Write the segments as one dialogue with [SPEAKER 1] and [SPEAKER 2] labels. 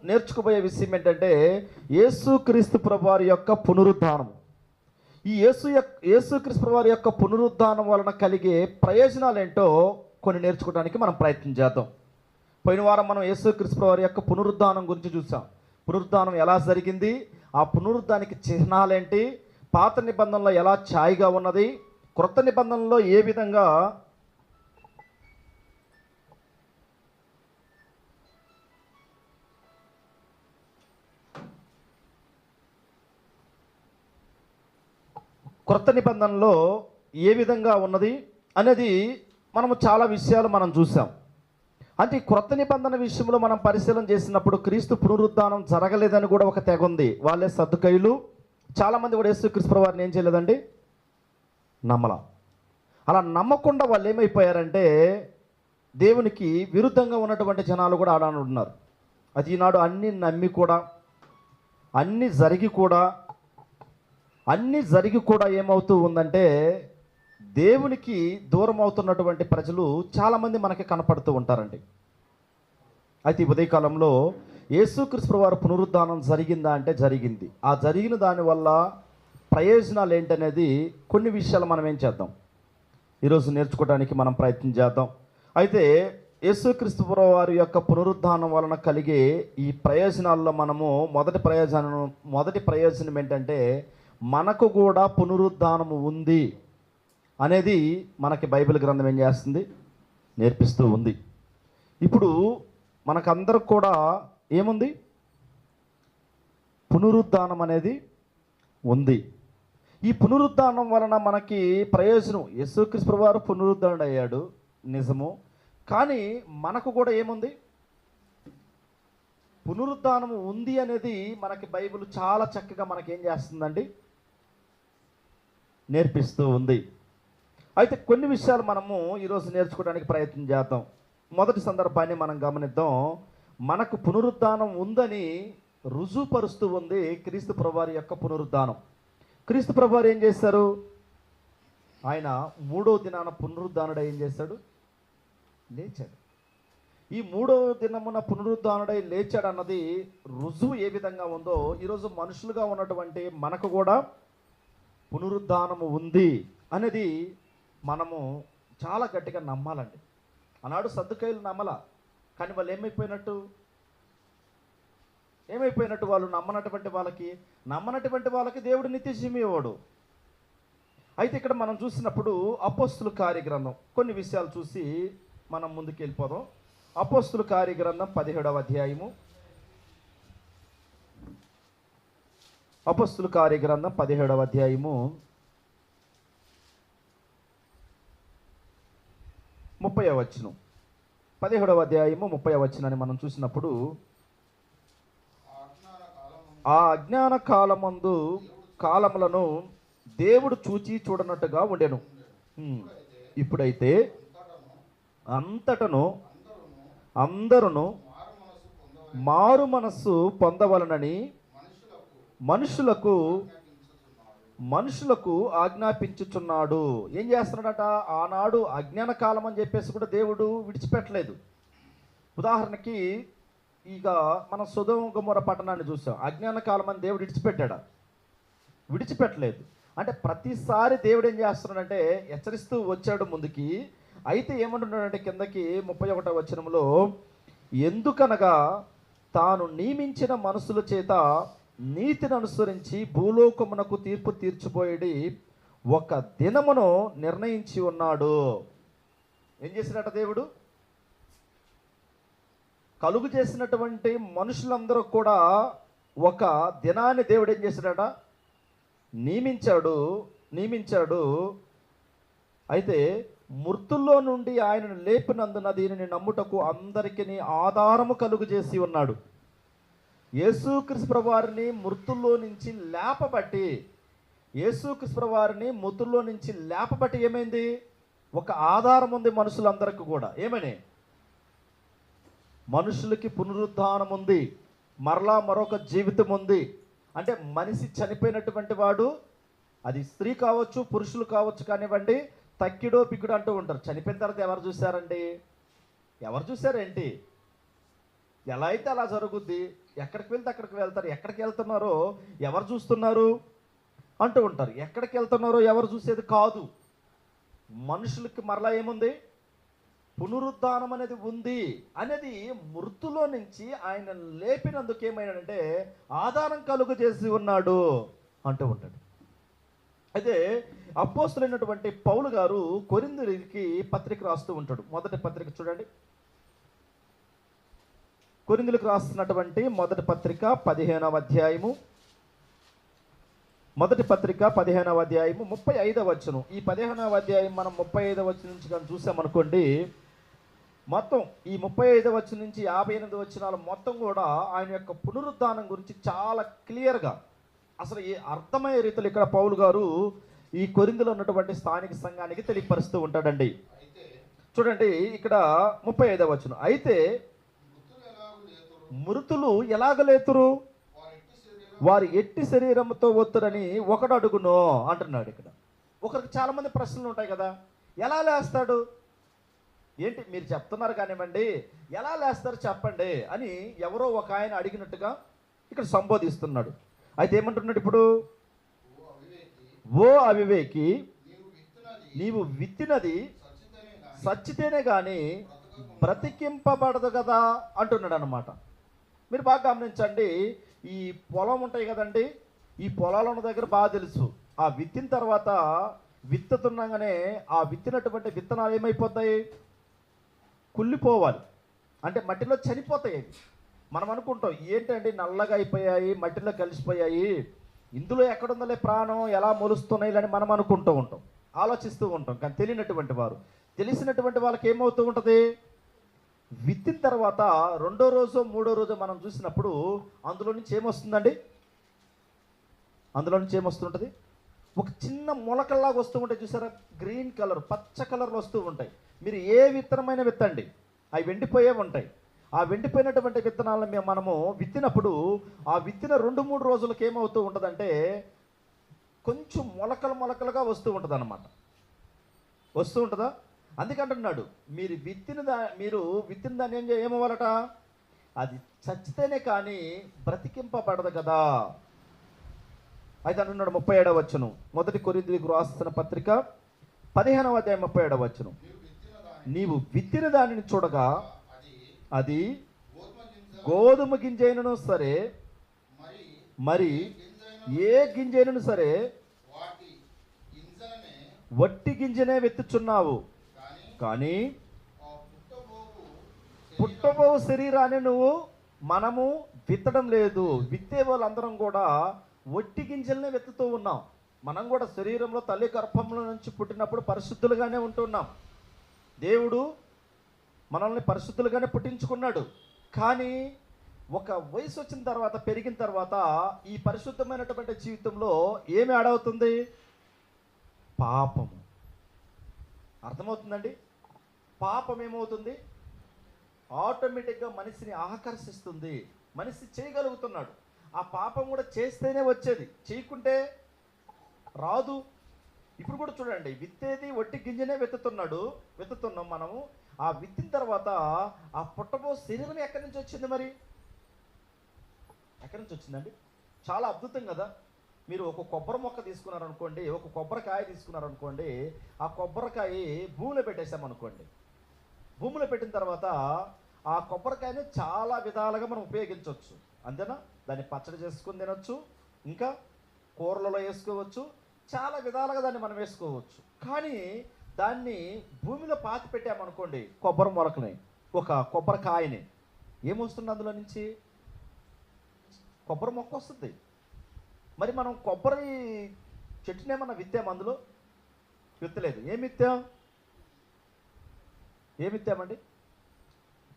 [SPEAKER 1] నేర్చుకోబోయే విషయం ఏంటంటే యేసుక్రీస్తు ప్రభువారి యొక్క పునరుద్ధానం. ఈ యేసుక్రీస్తు ప్రభువారి యొక్క పునరుద్ధానం వలన కలిగే ప్రయోజనాలు ఏంటో కొన్ని నేర్చుకోవడానికి మనం ప్రయత్నం చేద్దాం. పోయిన వారం మనం యేసుక్రీస్తు ప్రభువారి యొక్క పునరుద్ధానం గురించి చూసాం. పునరుద్ధానం ఎలా జరిగింది, ఆ పునరుద్ధానికి చిహ్నాలేంటి, పాత నిబంధనలో ఎలా ఛాయిగా ఉన్నది, క్రొత్త నిబంధనలో ఏ విధంగా ఉన్నది అనేది మనము చాలా విషయాలు మనం చూసాం. అంటే ఈ క్రొత్త నిబంధన విషయంలో మనం పరిశీలన చేసినప్పుడు క్రీస్తు పునరుద్ధానం జరగలేదని కూడా ఒక తెగ ఉంది. వాళ్ళే సద్దుకయ్యులు. చాలామంది కూడా యేసుక్రీస్తు ప్రభువారిని ఏం చేయలేదండి, నమ్మలా. అలా నమ్మకుండా వాళ్ళు ఏమైపోయారంటే దేవునికి విరుద్ధంగా ఉన్నటువంటి జనాలు కూడా ఆడ ఉన్నారు. అది ఈనాడు అన్నీ నమ్మి కూడా అన్నీ జరిగి కూడా ఏమవుతూ ఉందంటే దేవునికి దూరం అవుతున్నటువంటి ప్రజలు చాలామంది మనకి కనపడుతూ ఉంటారండి. అయితే ఈ ఉదయకాలంలో యేసుక్రీస్తు వారి పునరుద్ధానం జరిగిందా అంటే జరిగింది. ఆ జరిగిన దానివల్ల ప్రయోజనాలు ఏంటనేది కొన్ని విషయాలు మనం ఏం చేద్దాం, ఈరోజు నేర్చుకోవడానికి మనం ప్రయత్నం చేద్దాం. అయితే యేసుక్రీస్తు వారి యొక్క పునరుద్ధానం వలన కలిగే ఈ ప్రయోజనాల్లో మనము మొదటి ప్రయోజనం ఏంటంటే మనకు కూడా పునరుద్ధానము ఉంది అనేది మనకి బైబిల్ గ్రంథం ఏం చేస్తుంది, నేర్పిస్తూ ఉంది. ఇప్పుడు మనకందరికి కూడా ఏముంది, పునరుద్ధానం అనేది ఉంది. ఈ పునరుద్ధానం వలన మనకి ప్రయోజనం, యేసుక్రీస్తు వారు పునరుద్ధానుడు అయ్యాడు నిజము, కానీ మనకు కూడా ఏముంది, పునరుద్ధానం ఉంది అనేది మనకి బైబిల్ చాలా చక్కగా మనకేం చేస్తుందండి, నేర్పిస్తూ ఉంది. అయితే కొన్ని విషయాలు మనము ఈరోజు నేర్చుకోవడానికి ప్రయత్నం చేద్దాం. మొదటి సందర్భాన్ని మనం గమనిద్దాం. మనకు పునరుద్ధానం ఉందని రుజువుపరుస్తూ ఉంది క్రీస్తు ప్రభువారి యొక్క పునరుద్ధానం. క్రీస్తు ప్రభువారు ఏం చేశారు, ఆయన 3వ దినాన పునరుద్ధానుడై ఏం చేశాడు, లేచాడు. ఈ 3వ దినమున పునరుద్ధానుడై లేచాడు అన్నది రుజువు ఏ విధంగా ఉందో ఈరోజు మనుషులుగా ఉన్నటువంటి మనకు కూడా పునరుద్ధానము ఉంది అనేది మనము చాలా గట్టిగా నమ్మాలండి. ఆనాడు సద్దుకయ్యులు నమ్మలా, కానీ వాళ్ళు ఏమైపోయినట్టు వాళ్ళు నమ్మనటువంటి వాళ్ళకి దేవుడు నిత్యజీవం ఇవ్వడు. అయితే ఇక్కడ మనం చూసినప్పుడు అపోస్తుల కార్యగ్రంథం కొన్ని విషయాలు చూసి మనం ముందుకు వెళ్ళిపోదాం. అపోస్తుల కార్యగ్రంథం 17వ అధ్యాయము, అపోస్తుల కార్యగ్రంథం 17వ అధ్యాయము 30వ వచనం. 17వ అధ్యాయము 30వ వచనాన్ని మనం చూసినప్పుడు, ఆ అజ్ఞాన కాలములను దేవుడు చూచి చూడనట్టుగా ఉండెను. ఇప్పుడైతే అంతటను అందరూ మారు మనస్సు పొందవలనని మనుషులకు ఆజ్ఞాపించుచున్నాడు. ఏం చేస్తున్నాడట, ఆనాడు అజ్ఞాన కాలం అని చెప్పేసి కూడా దేవుడు విడిచిపెట్టలేదు. ఉదాహరణకి ఇక మనం సొదొమ గొమొర్రా పట్టణాన్ని చూసాం. అజ్ఞాన కాలం అని దేవుడు విడిచిపెట్టలేదు. అంటే ప్రతిసారి దేవుడు ఏం చేస్తున్నాడంటే హెచ్చరిస్తూ వచ్చాడు ముందుకి. అయితే ఏమంటున్నాడంటే కిందకి 31వ వచనంలో, ఎందుకనగా తాను నియమించిన మనుషుల చేత నీతిని అనుసరించి భూలోకమునకు తీర్పు తీర్చిపోయేది ఒక దినమును నిర్ణయించి ఉన్నాడు. ఏం చేసినట్ట దేవుడు, కలుగు చేసినటువంటి మనుషులందరూ కూడా ఒక దినాన్ని దేవుడు ఏం చేశాడట, నియమించాడు. అయితే మృతుల్లో నుండి ఆయనను లేపినందున దీనిని నమ్ముటకు అందరికీ ఆధారము కలుగు చేసి ఉన్నాడు. యేసుక్రీస్తు ప్రభువారిని మృతుల్లో నుంచి లేపబట్టి ఏమైంది, ఒక ఆధారం ఉంది మనుషులందరికీ కూడా. ఏమని, మనుషులకి పునరుద్ధానం ఉంది, మరలా మరొక జీవితం ఉంది. అంటే మనిషి చనిపోయినటువంటి వాడు, అది స్త్రీ కావచ్చు పురుషులు కావచ్చు కానివ్వండి, తక్కిడో పిక్కిడో అంటూ ఉంటారు. చనిపోయిన తర్వాత ఎవరు చూశారండి, ఎవరు చూశారేంటి, ఎలా అయితే అలా జరుగుద్ది, ఎక్కడికి వెళ్తే అక్కడికి వెళ్తారు, ఎక్కడికి వెళ్తున్నారో ఎవరు చూస్తున్నారు అంటూ ఉంటారు. ఎక్కడికి వెళ్తున్నారో ఎవరు చూసేది కాదు. మనుషులకి మరలా ఏముంది, పునరుద్ధానం అనేది ఉంది అనేది మృతులో నుంచి ఆయన లేపినందుకు ఏమైనాడంటే ఆధారం కలుగు చేసి ఉన్నాడు అంటూ ఉంటాడు. అయితే అపోస్తులైనటువంటి పౌలు గారు కొరింథీయులకి పత్రిక రాస్తూ ఉంటాడు. మొదటి పత్రిక చూడండి, కొరింథీయులకు రాస్తున్నటువంటి మొదటి పత్రిక 15వ అధ్యాయము, మొదటి పత్రిక 15వ అధ్యాయము 35వ వచనం. ఈ 15వ అధ్యాయం మనం 35వ వచనం నుంచి కానీ చూసామనుకోండి, మొత్తం ఈ 35వ వచనం నుంచి 58 వచనాలు మొత్తం కూడా ఆయన యొక్క పునరుద్ధానం గురించి చాలా క్లియర్గా, అసలు ఈ అర్థమయ్యే రీతిలో ఇక్కడ పౌలు గారు ఈ కొరింథీలో ఉన్నటువంటి స్థానిక సంఘానికి తెలియపరుస్తూ ఉంటాడండి. చూడండి ఇక్కడ 35వ వచనం, అయితే మృతులు ఎలాగ లేతురు, వారి ఎట్టి శరీరంతో ఒత్తురని ఒకడు అడుగును అంటున్నాడు. ఇక్కడ ఒకరికి చాలా మంది ప్రశ్నలు ఉంటాయి కదా, ఎలా లేస్తాడు ఏంటి మీరు చెప్తున్నారు కానివ్వండి, ఎలా లేస్తారు చెప్పండి అని ఎవరో ఒక ఆయన అడిగినట్టుగా ఇక్కడ సంబోధిస్తున్నాడు. అయితే ఏమంటున్నాడు ఇప్పుడు, ఓ అవివేకి, నీవు విత్తినది సచ్చితేనే కానీ బ్రతికింపబడదు కదా అంటున్నాడు అన్నమాట. మీరు బాగా గమనించండి, ఈ పొలం ఉంటాయి కదండి, ఈ పొలాలు ఉన్న దగ్గర బాగా తెలుసు, ఆ విత్తిన తర్వాత విత్తుతుండగానే ఆ విత్తినటువంటి విత్తనాలు ఏమైపోతాయి, కుళ్ళిపోవాలి, అంటే మట్టిలో చనిపోతాయి. మనం అనుకుంటాం ఏంటండి నల్లగా అయిపోయాయి, మట్టిలో కలిసిపోయాయి, ఇందులో ఎక్కడుందలే ప్రాణం, ఎలా మొలుస్తున్నాయి అని మనం అనుకుంటూ ఉంటాం, ఆలోచిస్తూ ఉంటాం. కానీ తెలియనటువంటి వారు, తెలిసినటువంటి వాళ్ళకి ఏమవుతూ ఉంటుంది, విత్తిన తర్వాత 2వ రోజు 3వ రోజు మనం చూసినప్పుడు అందులో నుంచి ఏమొస్తుందండి, అందులో నుంచి ఏమొస్తుంటుంది, ఒక చిన్న మొలకల్లాగా వస్తూ ఉంటాయి చూసారా, గ్రీన్ కలర్, పచ్చ కలర్లో వస్తూ ఉంటాయి. మీరు ఏ విత్తనమైన విత్తండి, అవి వెండిపోయే ఉంటాయి. ఆ వెండిపోయినటువంటి విత్తనాలను మనము విత్తినప్పుడు ఆ విత్తిన 2-3 రోజులకి ఏమవుతూ ఉంటుందంటే కొంచెం మొలకలుగా వస్తూ ఉంటుంది అన్నమాట. వస్తూ ఉంటుందా, అందుకంటున్నాడు మీరు విత్తిన దాన్ని ఏమవ్వాలట, అది చచ్చితేనే కానీ బ్రతికింపబడదు కదా. అయితే అంటున్నాడు 37వ వచనం, మొదటి కొరింథీయులకు రాస్తున్న పత్రిక 15వ అధ్యాయం 37వ వచనం, నీవు విత్తిన దానిని చూడగా అది గోధుమ గింజైనను సరే, మరి ఏ గింజైనను సరే వట్టి గింజనే వెత్తుచున్నావు, కానీ పుట్టబో శరీరాన్ని మనము విత్తడం లేదు. విత్తే వాళ్ళందరం కూడా వట్టి గింజలనే వెతుతూ ఉన్నాం. మనం కూడా శరీరంలో తల్లి గర్భంలో నుంచి పుట్టినప్పుడు పరిశుద్ధులుగానే ఉంటున్నాం. దేవుడు మనల్ని పరిశుద్ధులుగానే పుట్టించుకున్నాడు. కానీ ఒక వయసు వచ్చిన తర్వాత, పెరిగిన తర్వాత ఈ పరిశుద్ధమైనటువంటి జీవితంలో ఏమి ఆడవుతుంది, పాపము. అర్థమవుతుందండి, పాపం ఏమవుతుంది, ఆటోమేటిక్గా మనిషిని ఆకర్షిస్తుంది. మనిషి చేయగలుగుతున్నాడు, ఆ పాపం కూడా చేస్తేనే వచ్చేది, చేయకుంటే రాదు. ఇప్పుడు కూడా చూడండి, విత్తేది వట్టి గింజనే వెతుతున్నాం మనము. ఆ విత్తిన తర్వాత ఆ పుట్టబో శరీరం ఎక్కడి నుంచి వచ్చింది, మరి ఎక్కడి నుంచి వచ్చిందండి? చాలా అద్భుతం కదా. మీరు ఒక కొబ్బరి మొక్క తీసుకున్నారనుకోండి, ఒక కొబ్బరికాయ తీసుకున్నారనుకోండి, ఆ కొబ్బరికాయ భూమిలో పెట్టేసామనుకోండి, భూమిలో పెట్టిన తర్వాత ఆ కొబ్బరికాయని చాలా విధాలుగా మనం ఉపయోగించవచ్చు, అంతేనా? దాన్ని పచ్చడి చేసుకుని తినొచ్చు, ఇంకా కూరలలో వేసుకోవచ్చు, చాలా విధాలుగా దాన్ని మనం వేసుకోవచ్చు. కానీ దాన్ని భూమిలో పాతి పెట్టామనుకోండి, కొబ్బరి మొలకని, ఒక కొబ్బరికాయని, ఏమొస్తుంది అందులో నుంచి? కొబ్బరి మొక్క వస్తుంది. మరి మనం కొబ్బరి చెట్టునేమన్నా విత్తాము, అందులో విత్తలేదు. ఏమి విత్తామండి?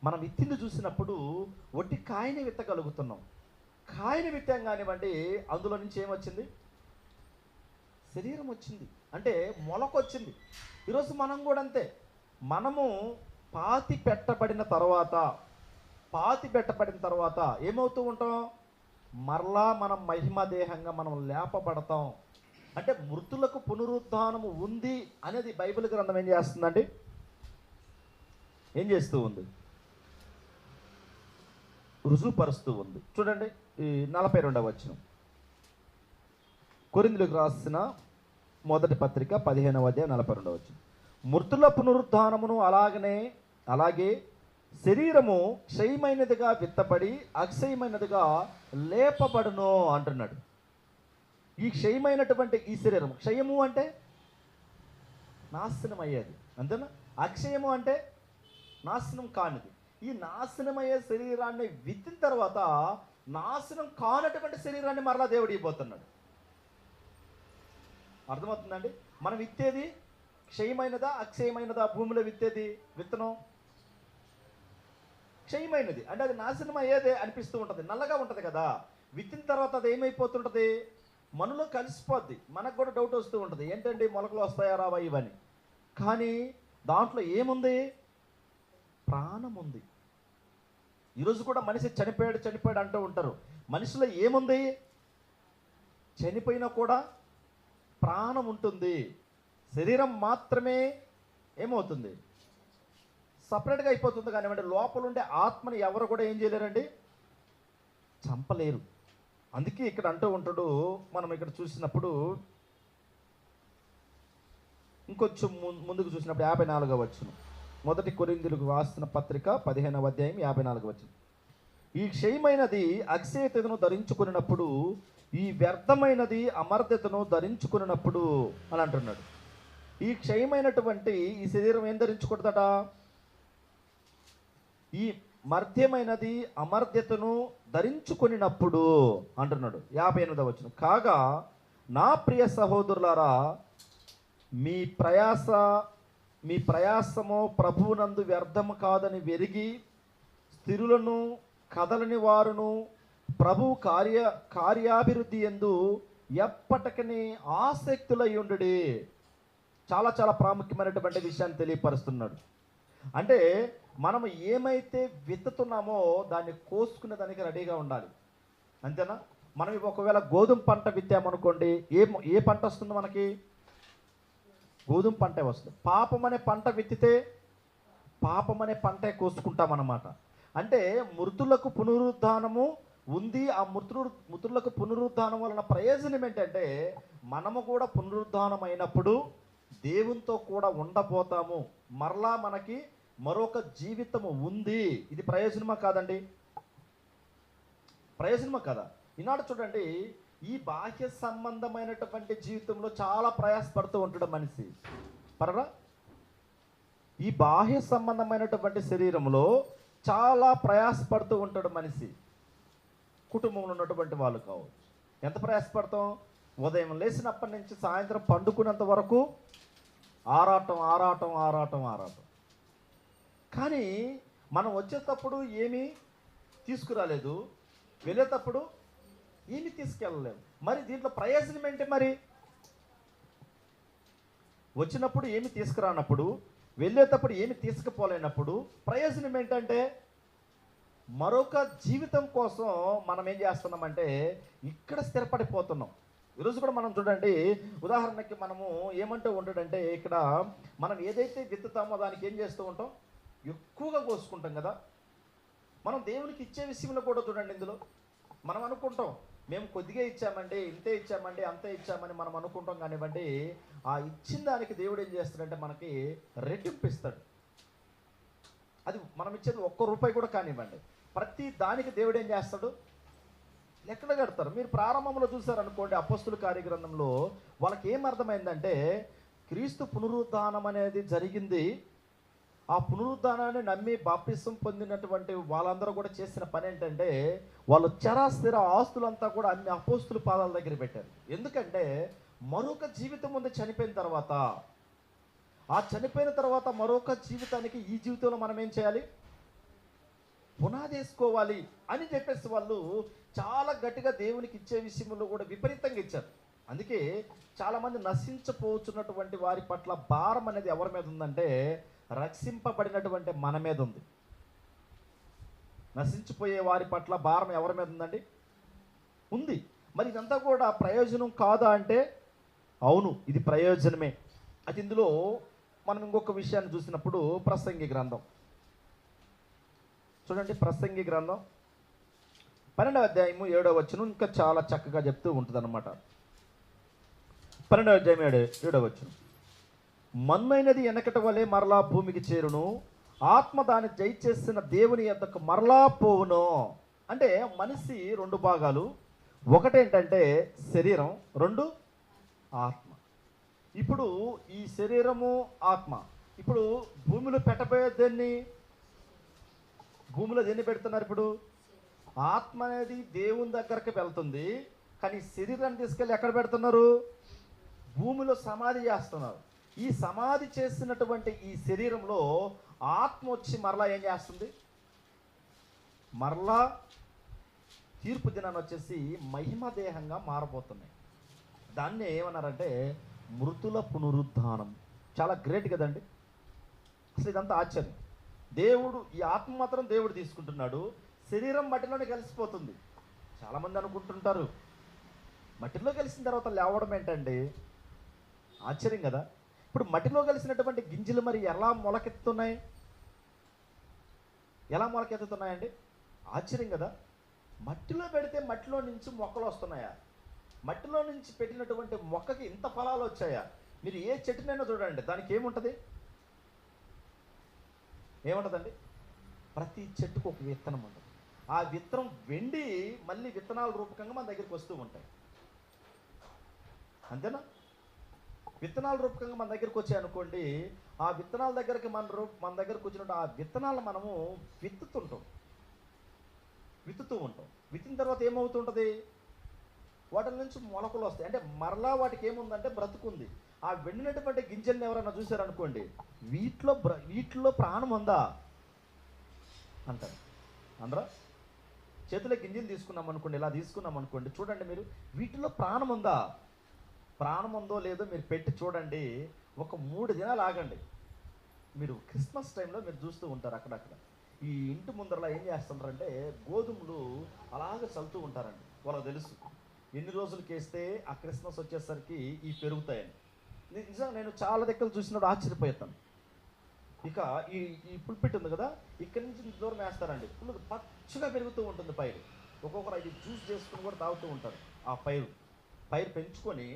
[SPEAKER 1] మనం విత్తింది చూసినప్పుడు వట్టి కాయని విత్తగలుగుతున్నాం. కాయని విత్తాం కానివ్వండి, అందులో నుంచి ఏమొచ్చింది? శరీరం వచ్చింది, అంటే మొలక వచ్చింది. ఈరోజు మనం కూడా అంతే. మనము పాతి పెట్టబడిన తర్వాత ఏమవుతూ ఉంటాం? మరలా మనం మహిమదేహంగా మనం లేపబడతాం. అంటే మృతులకు పునరుద్ధానము ఉంది అనేది బైబిల్ గ్రంథం ఏం చేస్తుందండి? ఏం చేస్తూ ఉంది? రుజువుపరుస్తూ ఉంది. చూడండి ఈ 42వ వచనం, కొరింథీయులకు రాసిన మొదటి పత్రిక 15వ అధ్యాయం 42వ వచనం. మృతుల పునరుద్ధానమును అలాగే శరీరము క్షయమైనదిగా విత్తబడి అక్షయమైనదిగా లేపబడును అంటున్నాడు. ఈ క్షయమైనటువంటి ఈ శరీరం, క్షయము అంటే నాశనం అయ్యేది, అంతేనా? అక్షయము అంటే నాశనం కానిది. ఈ నాశనమయ్యే శరీరాన్ని విత్తిన తర్వాత నాశనం కానటువంటి శరీరాన్ని మరలా దేవుడు ఇవ్వబోతున్నాడు. అర్థమవుతుందండి? మనం విత్తేది క్షయమైనదా అక్షయమైనదా? భూమిలో విత్తేది విత్తనం క్షయమైనది, అంటే అది నాశనం అయ్యేదే అనిపిస్తూ ఉంటుంది, నల్లగా ఉంటుంది కదా. విత్తిన తర్వాత అది ఏమైపోతుంటుంది? మనలో కలిసిపోద్ది. మనకు కూడా డౌట్ వస్తూ ఉంటుంది, ఏంటండి మొలకలు వస్తాయా రావా ఇవని. కానీ దాంట్లో ఏముంది? ప్రాణం ఉంది. ఈరోజు కూడా మనిషి చనిపోయాడు అంటూ ఉంటారు. మనిషిలో ఏముంది? చనిపోయినా కూడా ప్రాణం ఉంటుంది. శరీరం మాత్రమే ఏమవుతుంది? సపరేట్గా అయిపోతుంది. కానివ్వండి, లోపల ఉండే ఆత్మని ఎవరు కూడా ఏం చేయలేరండి, చంపలేరు. అందుకే ఇక్కడ అంటూ ఉంటాడు, మనం ఇక్కడ చూసినప్పుడు ఇంకొంచెం ముందుకు చూసినప్పుడు 54వ వచనం, మొదటి కొరింథీయులకు రాసిన పత్రిక 15వ అధ్యాయం 54వ వచనం. ఈ క్షయమైనది అక్షయతను ధరించుకున్నప్పుడు, ఈ వ్యర్థమైనది అమర్త్యతను ధరించుకున్నప్పుడు అని అంటున్నాడు. ఈ క్షయమైనటువంటి ఈ శరీరం ఏం ధరించకూడదట? ఈ మర్ధ్యమైనది అమర్త్యతను ధరించుకున్నప్పుడు అంటున్నాడు. 58వ వచనం, కాగా నా ప్రియ సహోదరులారా, మీ ప్రయాసము ప్రభువునందు వ్యర్థము కాదని వెరిగి స్థిరులను కదలని వారును ప్రభు కార్యాభివృద్ధి యందు ఎప్పటికీ ఆసక్తులై ఉండుడి. చాలా చాలా ప్రాముఖ్యమైనటువంటి విషయాన్ని తెలియపరుస్తున్నాడు. అంటే మనం ఏమైతే విత్తుతున్నామో దాన్ని కోసుకునే దానికి రెడీగా ఉండాలి, అంతేనా? మనం ఒకవేళ గోధుమ పంట విత్తామనుకోండి, ఏ పంట వస్తుంది మనకి? గోధుమ పంటే వస్తుంది. పాపం అనే పంట విత్తితే పాపం అనే పంటే కోసుకుంటామన్నమాట. అంటే మృతులకు పునరుద్ధానము ఉంది. ఆ మృతులకు పునరుద్ధానం వలన ప్రయోజనం ఏంటంటే, మనము కూడా పునరుద్ధానం అయినప్పుడు దేవునితో కూడా ఉండబోతాము. మరలా మనకి మరొక జీవితము ఉంది. ఇది ప్రయోజనమా కాదండి? ప్రయోజనమా కదా? ఈనాడు చూడండి, ఈ బాహ్య సంబంధమైనటువంటి జీవితంలో చాలా ప్రయాసపడుతూ ఉంటాడు మనిషి. పరరా, ఈ బాహ్య సంబంధమైనటువంటి శరీరంలో చాలా ప్రయాసపడుతూ ఉంటాడు మనిషి. కుటుంబంలో ఉన్నటువంటి వాళ్ళు కావచ్చు. ఎంత ప్రయాసపడతాం? ఉదయం లేచినప్పటి నుంచి సాయంత్రం పండుకునేంత వరకు ఆరాటం ఆరాటం ఆరాటం ఆరాటం. కానీ మనం వచ్చేటప్పుడు ఏమీ తీసుకురాలేదు, వెళ్ళేటప్పుడు ఏమీ తీసుకెళ్ళలేము. మరి దీంట్లో ప్రయోజనం ఏంటి? మరి వచ్చినప్పుడు ఏమి తీసుకురానప్పుడు, వెళ్ళేటప్పుడు ఏమి తీసుకుపోలేనప్పుడు ప్రయోజనం ఏంటంటే, మరొక జీవితం కోసం మనం ఏం చేస్తున్నామంటే ఇక్కడ స్థిరపడిపోతున్నాం. ఈరోజు కూడా మనం చూడండి, ఉదాహరణకి మనము ఏమంటూ ఉంటాడంటే, ఇక్కడ మనం ఏదైతే విత్తుతామో దానికి ఏం చేస్తూ ఉంటాం? ఎక్కువగా కోసుకుంటాం కదా. మనం దేవునికి ఇచ్చే విషయంలో కూడా చూడండి, ఇందులో మనం అనుకుంటాం మేము కొద్దిగా ఇచ్చామండి, ఇంతే ఇచ్చామండి, అంతే ఇచ్చామని మనం అనుకుంటాం. కానివ్వండి, ఆ ఇచ్చిన దానికి దేవుడు ఏం చేస్తాడంటే మనకి రెట్టింపు ఇస్తాడు. అది మనం ఇచ్చేది ₹1 కూడా కానివ్వండి, ప్రతి దానికి దేవుడు ఏం చేస్తాడు? లెక్కలు కడతారు. మీరు ప్రారంభంలో చూసారనుకోండి, అపోస్తుల కార్యగ్రంథంలో వాళ్ళకి ఏం అర్థమైందంటే, క్రీస్తు పునరుద్ధానం అనేది జరిగింది. ఆ పునరుద్ధానాన్ని నమ్మి బాప్తిసం పొందినటువంటి వాళ్ళందరూ కూడా చేసిన పని ఏంటంటే, వాళ్ళు చరాస్థిర ఆస్తులంతా కూడా అన్ని అపోస్తుల పాదాల దగ్గర పెట్టారు. ఎందుకంటే మరొక జీవితం ఉంది చనిపోయిన తర్వాత. ఆ చనిపోయిన తర్వాత మరొక జీవితానికి ఈ జీవితంలో మనం ఏం చేయాలి? పునాది వేసుకోవాలి అని చెప్పేసి వాళ్ళు చాలా గట్టిగా దేవునికి ఇచ్చే విషయంలో కూడా విపరీతంగా ఇచ్చారు. అందుకే చాలామంది నశించపోతున్నటువంటి వారి పట్ల భారం అనేది ఎవరి మీద ఉందంటే, రక్షింపబడినటువంటి మన మీద ఉంది. నశించిపోయే వారి పట్ల భారం ఎవరి మీద ఉందండి? ఉంది. మరి ఇదంతా కూడా ప్రయోజనం కాదా అంటే, అవును, ఇది ప్రయోజనమే. అది ఇందులో మనం ఇంకొక విషయాన్ని చూసినప్పుడు ప్రసంగి గ్రంథం చూడండి. ప్రసంగి గ్రంథం 12వ అధ్యాయము 7వ వచనం ఇంకా చాలా చక్కగా చెప్తూ ఉంటుంది అనమాట. 12వ అధ్యాయం 7వ వచనం, మన్నైనది వెనకటి వలె మరలా భూమికి చేరును, ఆత్మ దాన్ని జయించేసిన దేవుని యొద్దకు మరలా పోవును. అంటే మనిషి రెండు భాగాలు, ఒకటేంటంటే శరీరం, రెండు ఆత్మ. ఇప్పుడు ఈ శరీరము ఆత్మ ఇప్పుడు భూమిలో పెట్టబోయే భూమిలో దేన్ని పెడుతున్నారు? ఇప్పుడు ఆత్మ అనేది దేవుని దగ్గరికి వెళ్తుంది, కానీ శరీరాన్ని తీసుకెళ్ళి ఎక్కడ పెడుతున్నారు? భూమిలో సమాధి చేస్తున్నారు. ఈ సమాధి చేసినటువంటి ఈ శరీరంలో ఆత్మ వచ్చి మరలా ఏం చేస్తుంది? మరలా తీర్పు దినాన్ని వచ్చేసి మహిమ దేహంగా మారబోతున్నాయి. దాన్ని ఏమన్నారంటే మృతుల పునరుద్ధానం. చాలా గ్రేట్ కదండి. అసలు ఇదంతా ఆశ్చర్యం. దేవుడు ఈ ఆత్మ మాత్రం దేవుడు తీసుకుంటున్నాడు, శరీరం మట్టిలోనే కలిసిపోతుంది. చాలామంది అనుకుంటుంటారు మట్టిలో కలిసిన తర్వాత లేవడం ఏంటండి? ఆశ్చర్యం కదా. ఇప్పుడు మట్టిలో కలిసినటువంటి గింజలు మరి ఎలా మొలకెత్తుతున్నాయి? ఎలా మొలకెత్తుతున్నాయండి? ఆశ్చర్యం కదా. మట్టిలో పెడితే మట్టిలో నుంచి మొక్కలు వస్తున్నాయా? మట్టిలో నుంచి పెట్టినటువంటి మొక్కకి ఇంత ఫలాలు వచ్చాయా? మీరు ఏ చెట్టునైనా చూడండి, దానికి ఏముంటుంది? ఏముంటుందండి? ప్రతి చెట్టుకు ఒక విత్తనం ఉంటుంది. ఆ విత్తనం వెండి మళ్ళీ విత్తనాల రూపకంగా మన దగ్గరికి వస్తూ ఉంటాయి. అంతేనా? విత్తనాల రూపకంగా మన దగ్గరికి వచ్చాయి అనుకోండి, ఆ విత్తనాల దగ్గరికి మన దగ్గరకు వచ్చినట్టు ఆ విత్తనాలను మనము విత్తుతూ ఉంటాం. విత్తిన తర్వాత ఏమవుతుంటుంది? వాటి నుంచి మొలకలు వస్తాయి. అంటే మరలా వాటికి ఏముందంటే బ్రతుకుంది. ఆ వెండినటువంటి గింజల్ని ఎవరైనా చూశారనుకోండి, వీటిలో ప్రాణం ఉందా అంటారు. అందరూ చేతిలో గింజలు తీసుకున్నాం అనుకోండి, ఇలా తీసుకున్నాం అనుకోండి, చూడండి మీరు, వీటిలో ప్రాణం ఉందా? ప్రాణం ఉందో లేదో మీరు పెట్టి చూడండి. ఒక 3 దినాలు ఆగండి. మీరు క్రిస్మస్ టైంలో మీరు చూస్తూ ఉంటారు అక్కడక్కడ ఈ ఇంటి ముందరలా ఏం చేస్తుంటారంటే గోధుమలు అలాగే చల్లుతూ ఉంటారండి. వాళ్ళకి తెలుసు ఎన్ని రోజులకి వేస్తే ఆ క్రిస్మస్ వచ్చేసరికి ఇవి పెరుగుతాయని. నిజంగా నేను చాలా దగ్గర చూసినప్పుడు ఆశ్చర్యపోతాను. ఇక ఈ పుల్పిట్ ఉంది కదా, ఇక్కడి నుంచి దూరం వేస్తారండి. పుల్లు పచ్చగా పెరుగుతూ ఉంటుంది పైరు. ఒక్కొక్కరు అది జ్యూస్ చేసుకుని కూడా తాగుతూ ఉంటారు. ఆ పైరు పెంచుకొని,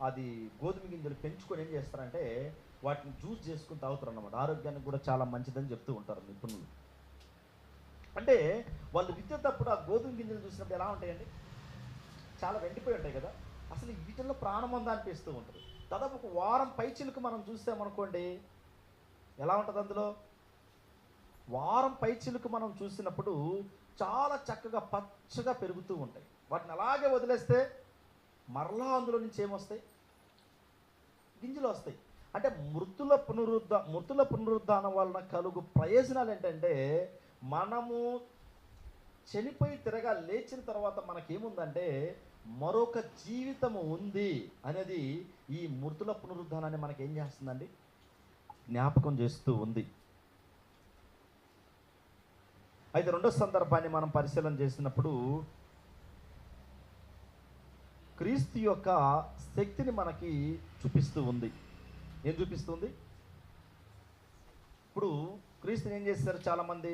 [SPEAKER 1] అది గోధుమ గింజలు పెంచుకొని ఏం చేస్తారంటే వాటిని జ్యూస్ చేసుకుని తాగుతారు అన్నమాట. ఆరోగ్యానికి కూడా చాలా మంచిదని చెప్తూ ఉంటారు నిపుణులు. అంటే వాళ్ళు విత్తేటప్పుడు ఆ గోధుమ గింజలు చూసినప్పుడు ఎలా ఉంటాయండి? చాలా వెండిపోయి ఉంటాయి కదా. అసలు వీటిల్లో ప్రాణం ఉందా అనిపిస్తూ ఉంటుంది. దాదాపు ఒక వారం పైచిలకు మనం చూసామనుకోండి, ఎలా ఉంటుంది? అందులో వారం పైచిలకు మనం చూసినప్పుడు చాలా చక్కగా పచ్చగా పెరుగుతూ ఉంటాయి. వాటిని అలాగే వదిలేస్తే మరలా అందులో నుంచి ఏమొస్తాయి? గింజలు వస్తాయి. అంటే మృతుల పునరుద్ధానం వలన కలుగు ప్రయోజనాలు ఏంటంటే, మనము చనిపోయి తిరగా లేచిన తర్వాత మనకేముందంటే మరొక జీవితము ఉంది అనేది ఈ మృతుల పునరుద్ధానాన్ని మనకి ఏం చేస్తుందండి? జ్ఞాపకం చేస్తూ ఉంది. అయితే రెండో సందర్భాన్ని మనం పరిశీలన చేసినప్పుడు క్రీస్తు యొక్క శక్తిని మనకి చూపిస్తూ ఉంది. ఏం చూపిస్తుంది? ఇప్పుడు క్రీస్తుని ఏం చేశారు? చాలామంది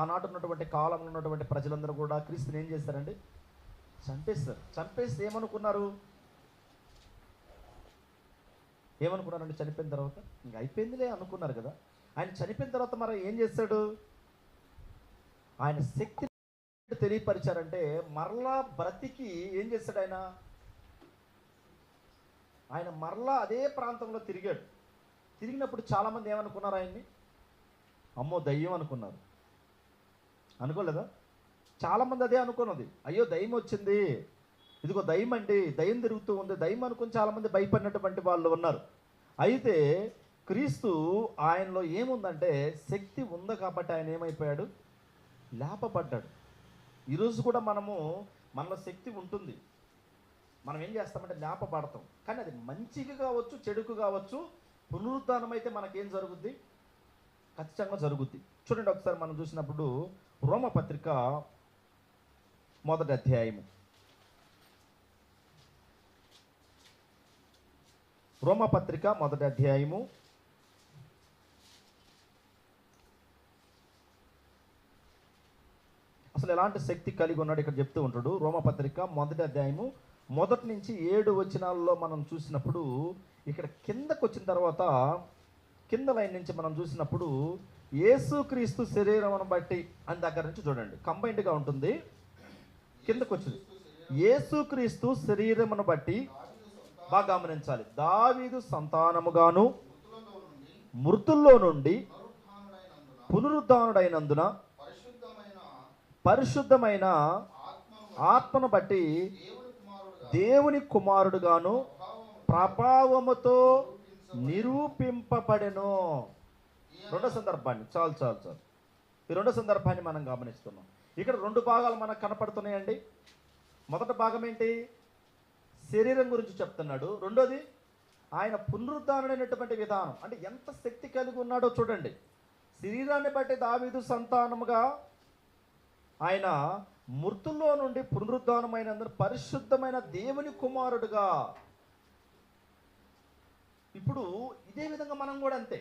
[SPEAKER 1] ఆనాటి ఉన్నటువంటి కాలంలో ఉన్నటువంటి ప్రజలందరూ కూడా క్రీస్తుని ఏం చేశారండి? చంపేస్తారు. చంపేస్తే ఏమనుకున్నారండి? చనిపోయిన తర్వాత ఇంక అయిపోయిందిలే అనుకున్నారు కదా. ఆయన చనిపోయిన తర్వాత మరి ఏం చేశాడు? ఆయన శక్తి తెలియపరిచారంటే మరలా బ్రతికి ఏం చేశాడు? ఆయన మరలా అదే ప్రాంతంలో తిరిగినప్పుడు చాలామంది ఏమనుకున్నారు? ఆయన్ని అమ్మో దయ్యం అనుకున్నారు. అనుకోలేదా? చాలామంది అదే అనుకున్నది. అయ్యో దయ్యం వచ్చింది, ఇదిగో దయ్యం అండి, దయ్యం తిరుగుతూ ఉంది, దయ్యం అనుకుని చాలామంది భయపడినటువంటి వాళ్ళు ఉన్నారు. అయితే క్రీస్తు ఆయనలో ఏముందంటే శక్తి ఉంది కాబట్టి ఆయన ఏమైపోయాడు? లేపబడ్డాడు. ఈరోజు కూడా మనలో శక్తి ఉంటుంది. మనం ఏం చేస్తామంటే లేపబడతాం. కానీ అది మంచిగా కావచ్చు, చెడుకు కావచ్చు. పునరుద్ధానం అయితే మనకేం జరుగుద్ది? ఖచ్చితంగా జరుగుద్ది. చూడండి ఒకసారి మనం చూసినప్పుడు రోమపత్రిక 1వ అధ్యాయము. రోమపత్రిక 1వ అధ్యాయము 10 అసలు ఎలాంటి శక్తి కలిగి ఉన్నాడు ఇక్కడ చెప్తూ ఉంటాడు. రోమపత్రిక 1వ అధ్యాయము 1 నుంచి 7 వచనాల్లో మనం చూసినప్పుడు, ఇక్కడ కిందకు వచ్చిన తర్వాత కింద లైన్ నుంచి మనం చూసినప్పుడు యేసుక్రీస్తు శరీరమును బట్టి అని దగ్గర నుంచి చూడండి, కంబైన్డ్గా ఉంటుంది. కిందకు వచ్చింది యేసుక్రీస్తు శరీరమును బట్టి, బాగా గమనించాలి, దావీదు సంతానముగాను మృతుల్లో నుండి పునరుద్ధానుడైనందున పరిశుద్ధమైన ఆత్మను బట్టి దేవుని కుమారుడుగాను ప్రభావముతో నిరూపింపబడెను. రెండో సందర్భాన్ని చాలు ఈ రెండో సందర్భాన్ని మనం గమనిస్తున్నాం. ఇక్కడ 2 భాగాలు మనకు కనపడుతున్నాయండి. మొదటి భాగం ఏంటి? శరీరం గురించి చెప్తున్నాడు. రెండోది ఆయన పునరుద్ధానుడైనటువంటి విధానం, అంటే ఎంత శక్తి కలిగి ఉన్నాడో చూడండి. శరీరాన్ని బట్టి దావీదు సంతానముగా, ఆయన మృతుల్లో నుండి పునరుద్ధానమైనందున పరిశుద్ధమైన దేవుని కుమారుడుగా. ఇప్పుడు ఇదే విధంగా మనం కూడా అంతే.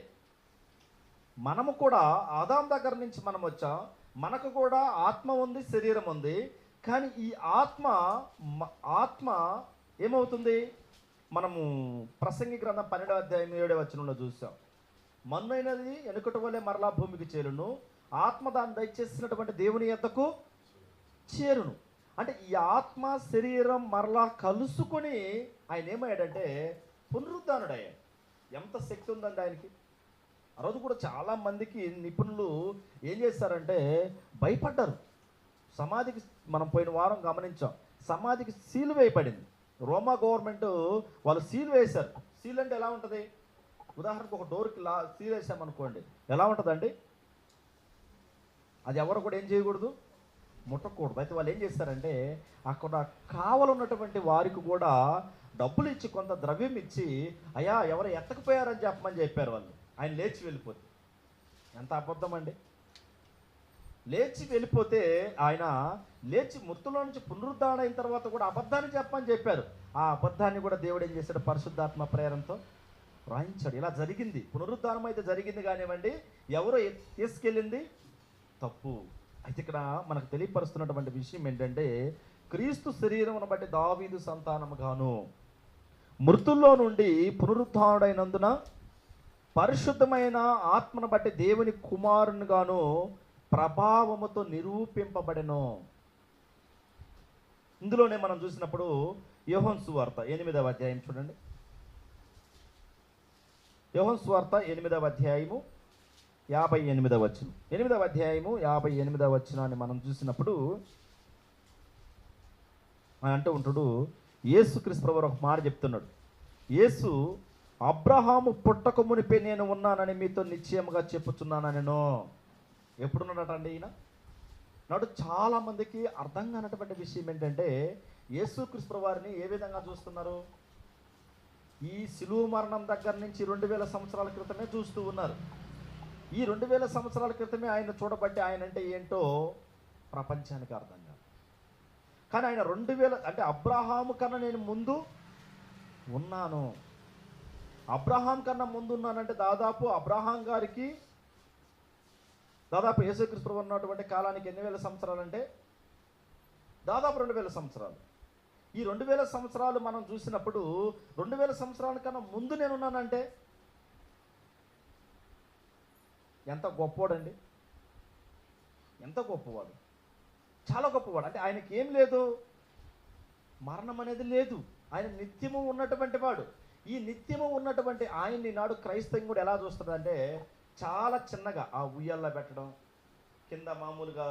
[SPEAKER 1] మనము కూడా ఆదాం దగ్గర నుంచి మనం వచ్చాం. మనకు కూడా ఆత్మ ఉంది, శరీరం ఉంది. కానీ ఈ ఆత్మ ఏమవుతుంది? మనము ప్రసంగి గ్రంథం 12వ అధ్యాయం 7వ వచనంలో చూసాం. మన్నైనది వెనుకటి వలె మరలా భూమికి చేరును, ఆత్మ దాన్ని దయచేసినటువంటి దేవుని యొద్దకు చేరును. అంటే ఈ ఆత్మ శరీరం మరలా కలుసుకొని ఆయన ఏమయ్యాడంటే పునరుద్ధానుడయ్యాడు. ఎంత శక్తి ఉందండి ఆయనకి. ఆ రోజు కూడా చాలా మందికి నిపుణులు ఏం చేశారంటే భయపడ్డారు. సమాధికి మనం పోయిన వారం గమనించాం, సమాధికి సీలు వేయబడింది. రోమా గవర్నమెంట్ వాళ్ళు సీల్ వేశారు. సీల్ అంటే ఎలా ఉంటుంది? ఉదాహరణకు ఒక డోర్కి సీల్ వేసామనుకోండి, ఎలా ఉంటుందండి? అది ఎవరు కూడా ఏం చేయకూడదు, ముట్టకూడదు. అయితే వాళ్ళు ఏం చేస్తారంటే అక్కడ కావాలన్నటువంటి వారికి కూడా డబ్బులు ఇచ్చి, కొంత ద్రవ్యం ఇచ్చి, అయ్యా ఎవరు ఎత్తకపోయారని చెప్పమని చెప్పారు వాళ్ళు. ఆయన లేచి వెళ్ళిపోతే ఎంత అబద్ధం అండి. లేచి వెళ్ళిపోతే ఆయన లేచి మృతుల్లో నుంచి పునరుద్ధారణ అయిన తర్వాత కూడా అబద్ధాన్ని చెప్పమని చెప్పారు. ఆ అబద్ధాన్ని కూడా దేవుడు ఏం చేశాడు? పరిశుద్ధాత్మ ప్రేరణతో రాయించాడు. ఇలా జరిగింది. పునరుద్ధానం అయితే జరిగింది కానివ్వండి, ఎవరో తీసుకెళ్ళింది తప్పు. అయితే ఇక్కడ మనకు తెలియపరుస్తున్నటువంటి విషయం ఏంటంటే, క్రీస్తు శరీరమును బట్టి దావీదు సంతానముగాను మృతుల్లో నుండి పునరుద్ధానుడైనందున పరిశుద్ధమైన ఆత్మను బట్టి దేవుని కుమారునిగాను ప్రభావముతో నిరూపింపబడెను. ఇందులోనే మనం చూసినప్పుడు యోహాను సువార్త 8వ అధ్యాయం చూడండి. యోహాను సువార్త 8వ అధ్యాయము 58వ వచనం. 8వ అధ్యాయము 58వ వచనాన్ని మనం చూసినప్పుడు ఆయన అంటూ ఉంటాడు, యేసుక్రీస్తు ప్రభువు ఒక మాట చెప్తున్నాడు. యేసు, అబ్రహాము పుట్టక మునిపే నేను ఉన్నానని మీతో నిశ్చయముగా చెప్పుచున్నాను. నేను ఎప్పుడున్నాడటండి ఈయన? నాడు చాలామందికి అర్థం కానటువంటి విషయం ఏంటంటే, యేసుక్రీస్తు ప్రభువు వారిని ఏ విధంగా చూస్తున్నారు? ఈ శిలువ మరణం దగ్గర నుంచి 2000 సంవత్సరాల క్రితమే చూస్తూ ఉన్నారు. ఈ 2000 సంవత్సరాల క్రితమే ఆయన చూడబట్టి ఆయన అంటే ఏంటో ప్రపంచానికి అర్థం కాదు. కానీ ఆయన 2000 అంటే అబ్రహాము కన్నా నేను ముందు ఉన్నాను. అబ్రహాం కన్నా ముందు ఉన్నానంటే దాదాపు అబ్రహాం గారికి దాదాపు యేసుక్రీస్తు ప్రభువు ఉన్నటువంటి కాలానికి ఎన్ని వేల సంవత్సరాలు అంటే దాదాపు 2000 సంవత్సరాలు. ఈ 2000 సంవత్సరాలు మనం చూసినప్పుడు 2000 సంవత్సరాల కన్నా ముందు నేనున్నానంటే ఎంత గొప్పవాడండి, ఎంత గొప్పవాడు, చాలా గొప్పవాడు. అంటే ఆయనకి ఏం లేదు, మరణం అనేది లేదు. ఆయన నిత్యము ఉన్నటువంటి వాడు. ఈ నిత్యము ఉన్నటువంటి ఆయన్ని నాడు క్రైస్తవం కూడా ఎలా చూస్తుందంటే చాలా చిన్నగా ఆ ఉయ్యాల్లో పెట్టడం, కింద మామూలుగా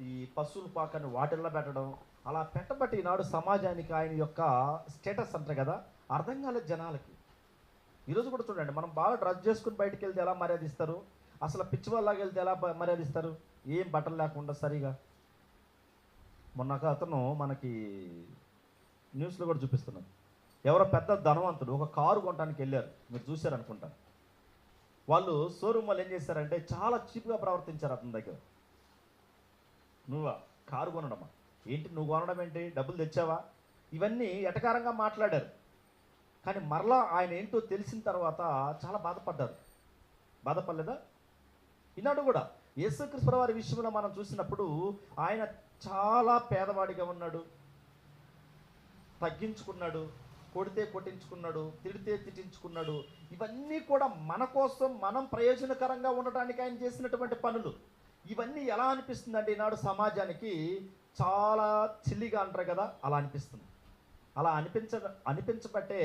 [SPEAKER 1] ఈ పశువుల పాకని వాటిల్లో పెట్టడం, అలా పెట్టబట్టి ఈనాడు సమాజానికి ఆయన యొక్క స్టేటస్ అంటారు కదా, అర్థం కాలేదు జనాలకి. ఈరోజు కూడా చూడండి, మనం బాగా డ్రెస్ చేసుకుని బయటికి వెళ్తే ఎలా మర్యాదిస్తారు, అసలు పిచ్చివాళ్ళలాగా వెళ్తే ఎలా మర్యాదిస్తారు, ఏం బట్టలు లేకుండా సరిగా. మొన్న అతను మనకి న్యూస్లో కూడా చూపిస్తున్నాడు, ఎవరో పెద్ద ధనవంతుడు ఒక కారు కొనడానికి వెళ్ళారు, మీరు చూశారనుకుంటా. వాళ్ళు షోరూమ్ వాళ్ళు ఏం చేశారంటే చాలా చీప్గా ప్రవర్తించారు అతని దగ్గర. నువ్వా కారు కొనడమా ఏంటి, నువ్వు కొనడం ఏంటి, డబ్బులు తెచ్చావా, ఇవన్నీ ఎటకారంగా మాట్లాడారు. కానీ మరలా ఆయన ఏంటో తెలిసిన తర్వాత చాలా బాధపడ్డారు. బాధపడలేదా? ఈనాడు కూడా యేసుక్రీస్తు వారి విషయంలో మనం చూసినప్పుడు ఆయన చాలా పేదవాడిగా ఉన్నాడు, తగ్గించుకున్నాడు, కొడితే కొట్టించుకున్నాడు, తిడితే తిట్టించుకున్నాడు. ఇవన్నీ కూడా మన కోసం మనం ప్రయోజనకరంగా ఉండటానికి ఆయన చేసినటువంటి పనులు. ఇవన్నీ ఎలా అనిపిస్తుందంటే ఈనాడు సమాజానికి చాలా చిల్లిగా అంటారు కదా, అలా అనిపిస్తుంది. అలా అనిపించబట్టే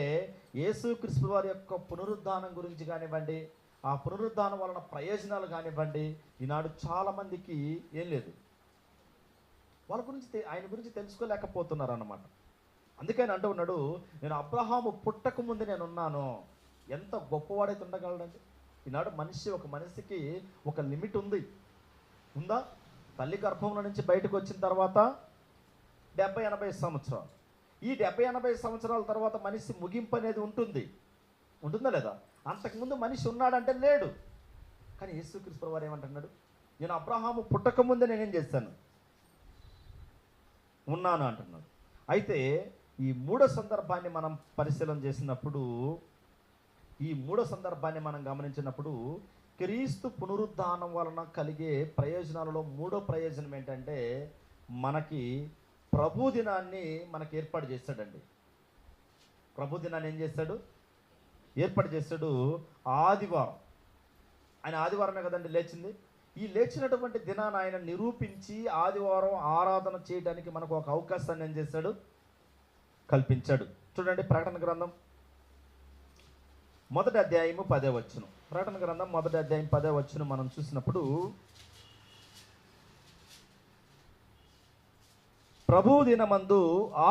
[SPEAKER 1] యేసుక్రీస్తు వారి యొక్క పునరుద్ధానం గురించి కానివ్వండి, ఆ పునరుద్ధానం వలన ప్రయోజనాలు కానివ్వండి, ఈనాడు చాలామందికి ఏం లేదు, వాళ్ళ గురించి ఆయన గురించి తెలుసుకోలేకపోతున్నారు అన్నమాట. అందుకని అంటూ ఉన్నాడు, నేను అబ్రహాము పుట్టక ముందు నేను ఉన్నాను. ఎంత గొప్పవాడైతే ఉండగలడండి. ఈనాడు ఒక మనిషికి ఒక లిమిట్ ఉందా? తల్లి గర్భంలో నుంచి బయటకు వచ్చిన తర్వాత 70-80 సంవత్సరాలు. ఈ 70-80 సంవత్సరాల తర్వాత మనిషి ముగింపు అనేది ఉంటుందా లేదా? అంతకుముందు మనిషి ఉన్నాడంటే లేడు. కానీ యేసుక్రీస్తు వారు ఏమంటున్నాడు, నేను అబ్రహాము పుట్టక ముందే నేనేం చేశాను, ఉన్నాను అంటున్నాడు. అయితే ఈ మూడో సందర్భాన్ని మనం పరిశీలన చేసినప్పుడు, ఈ మూడో సందర్భాన్ని మనం గమనించినప్పుడు, క్రీస్తు పునరుద్ధానం వలన కలిగే ప్రయోజనాలలో మూడో ప్రయోజనం ఏంటంటే, మనకి ప్రభు దినాన్ని మనకి ఏర్పాటు చేశాడండి. ప్రభు దినాన్ని ఏం చేశాడు? ఏర్పాటు చేశాడు. ఆదివారం, ఆయన ఆదివారమే కదండి లేచింది. ఈ లేచినటువంటి దినాన్ని ఆయన నిరూపించి ఆదివారం ఆరాధన చేయడానికి మనకు ఒక అవకాశాన్ని ఏం చేశాడు? కల్పించాడు. చూడండి, ప్రకటన గ్రంథం 1వ అధ్యాయము 10వ వచనం. ప్రకటన గ్రంథం 1వ అధ్యాయం 10వ వచనం మనం చూసినప్పుడు, ప్రభు దినమందు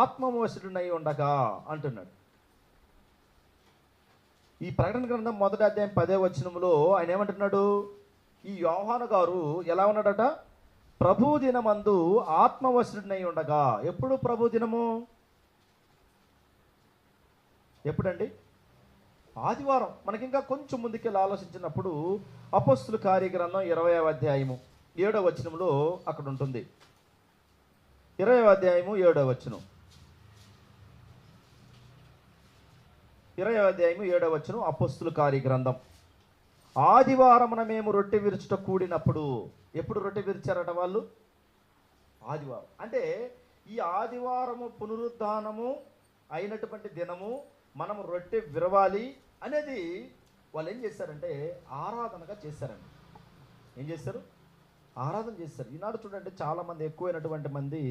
[SPEAKER 1] ఆత్మవశుడునై ఉండగా అంటున్నాడు. ఈ ప్రకటన గ్రంథం 1వ అధ్యాయం 10వ వచనంలో ఆయన ఏమంటున్నాడు? ఈ యోహాను గారు ఎలా ఉన్నాడట? ప్రభు దినమందు ఆత్మవశుడునై ఉండగా. ఎప్పుడు ప్రభు దినము? ఎప్పుడండి? ఆదివారం. మనకి ఇంకా కొంచెం ముందుకెళ్ళి ఆలోచించినప్పుడు అపోస్తుల కార్యగ్రంథం 20వ అధ్యాయము 7వ వచనంలో అక్కడ ఉంటుంది. 20వ అధ్యాయము 7వ వచనం. 20వ అధ్యాయము 7వ వచనం అపోస్తుల కార్యగ్రంథం. ఆదివారమున మేము రొట్టె విరుచుట కూడినప్పుడు. ఎప్పుడు రొట్టె విరిచారట వాళ్ళు? ఆదివారం. అంటే ఈ ఆదివారము పునరుద్ధానము అయినటువంటి దినము మనము రొట్టె విరవాలి అనేది వాళ్ళు ఏం చేశారంటే ఆరాధనగా చేశారండి. ఏం చేశారు? ఆరాధన చేశారు. ఈనాడు చూడండి, చాలామంది, ఎక్కువైనటువంటి మంది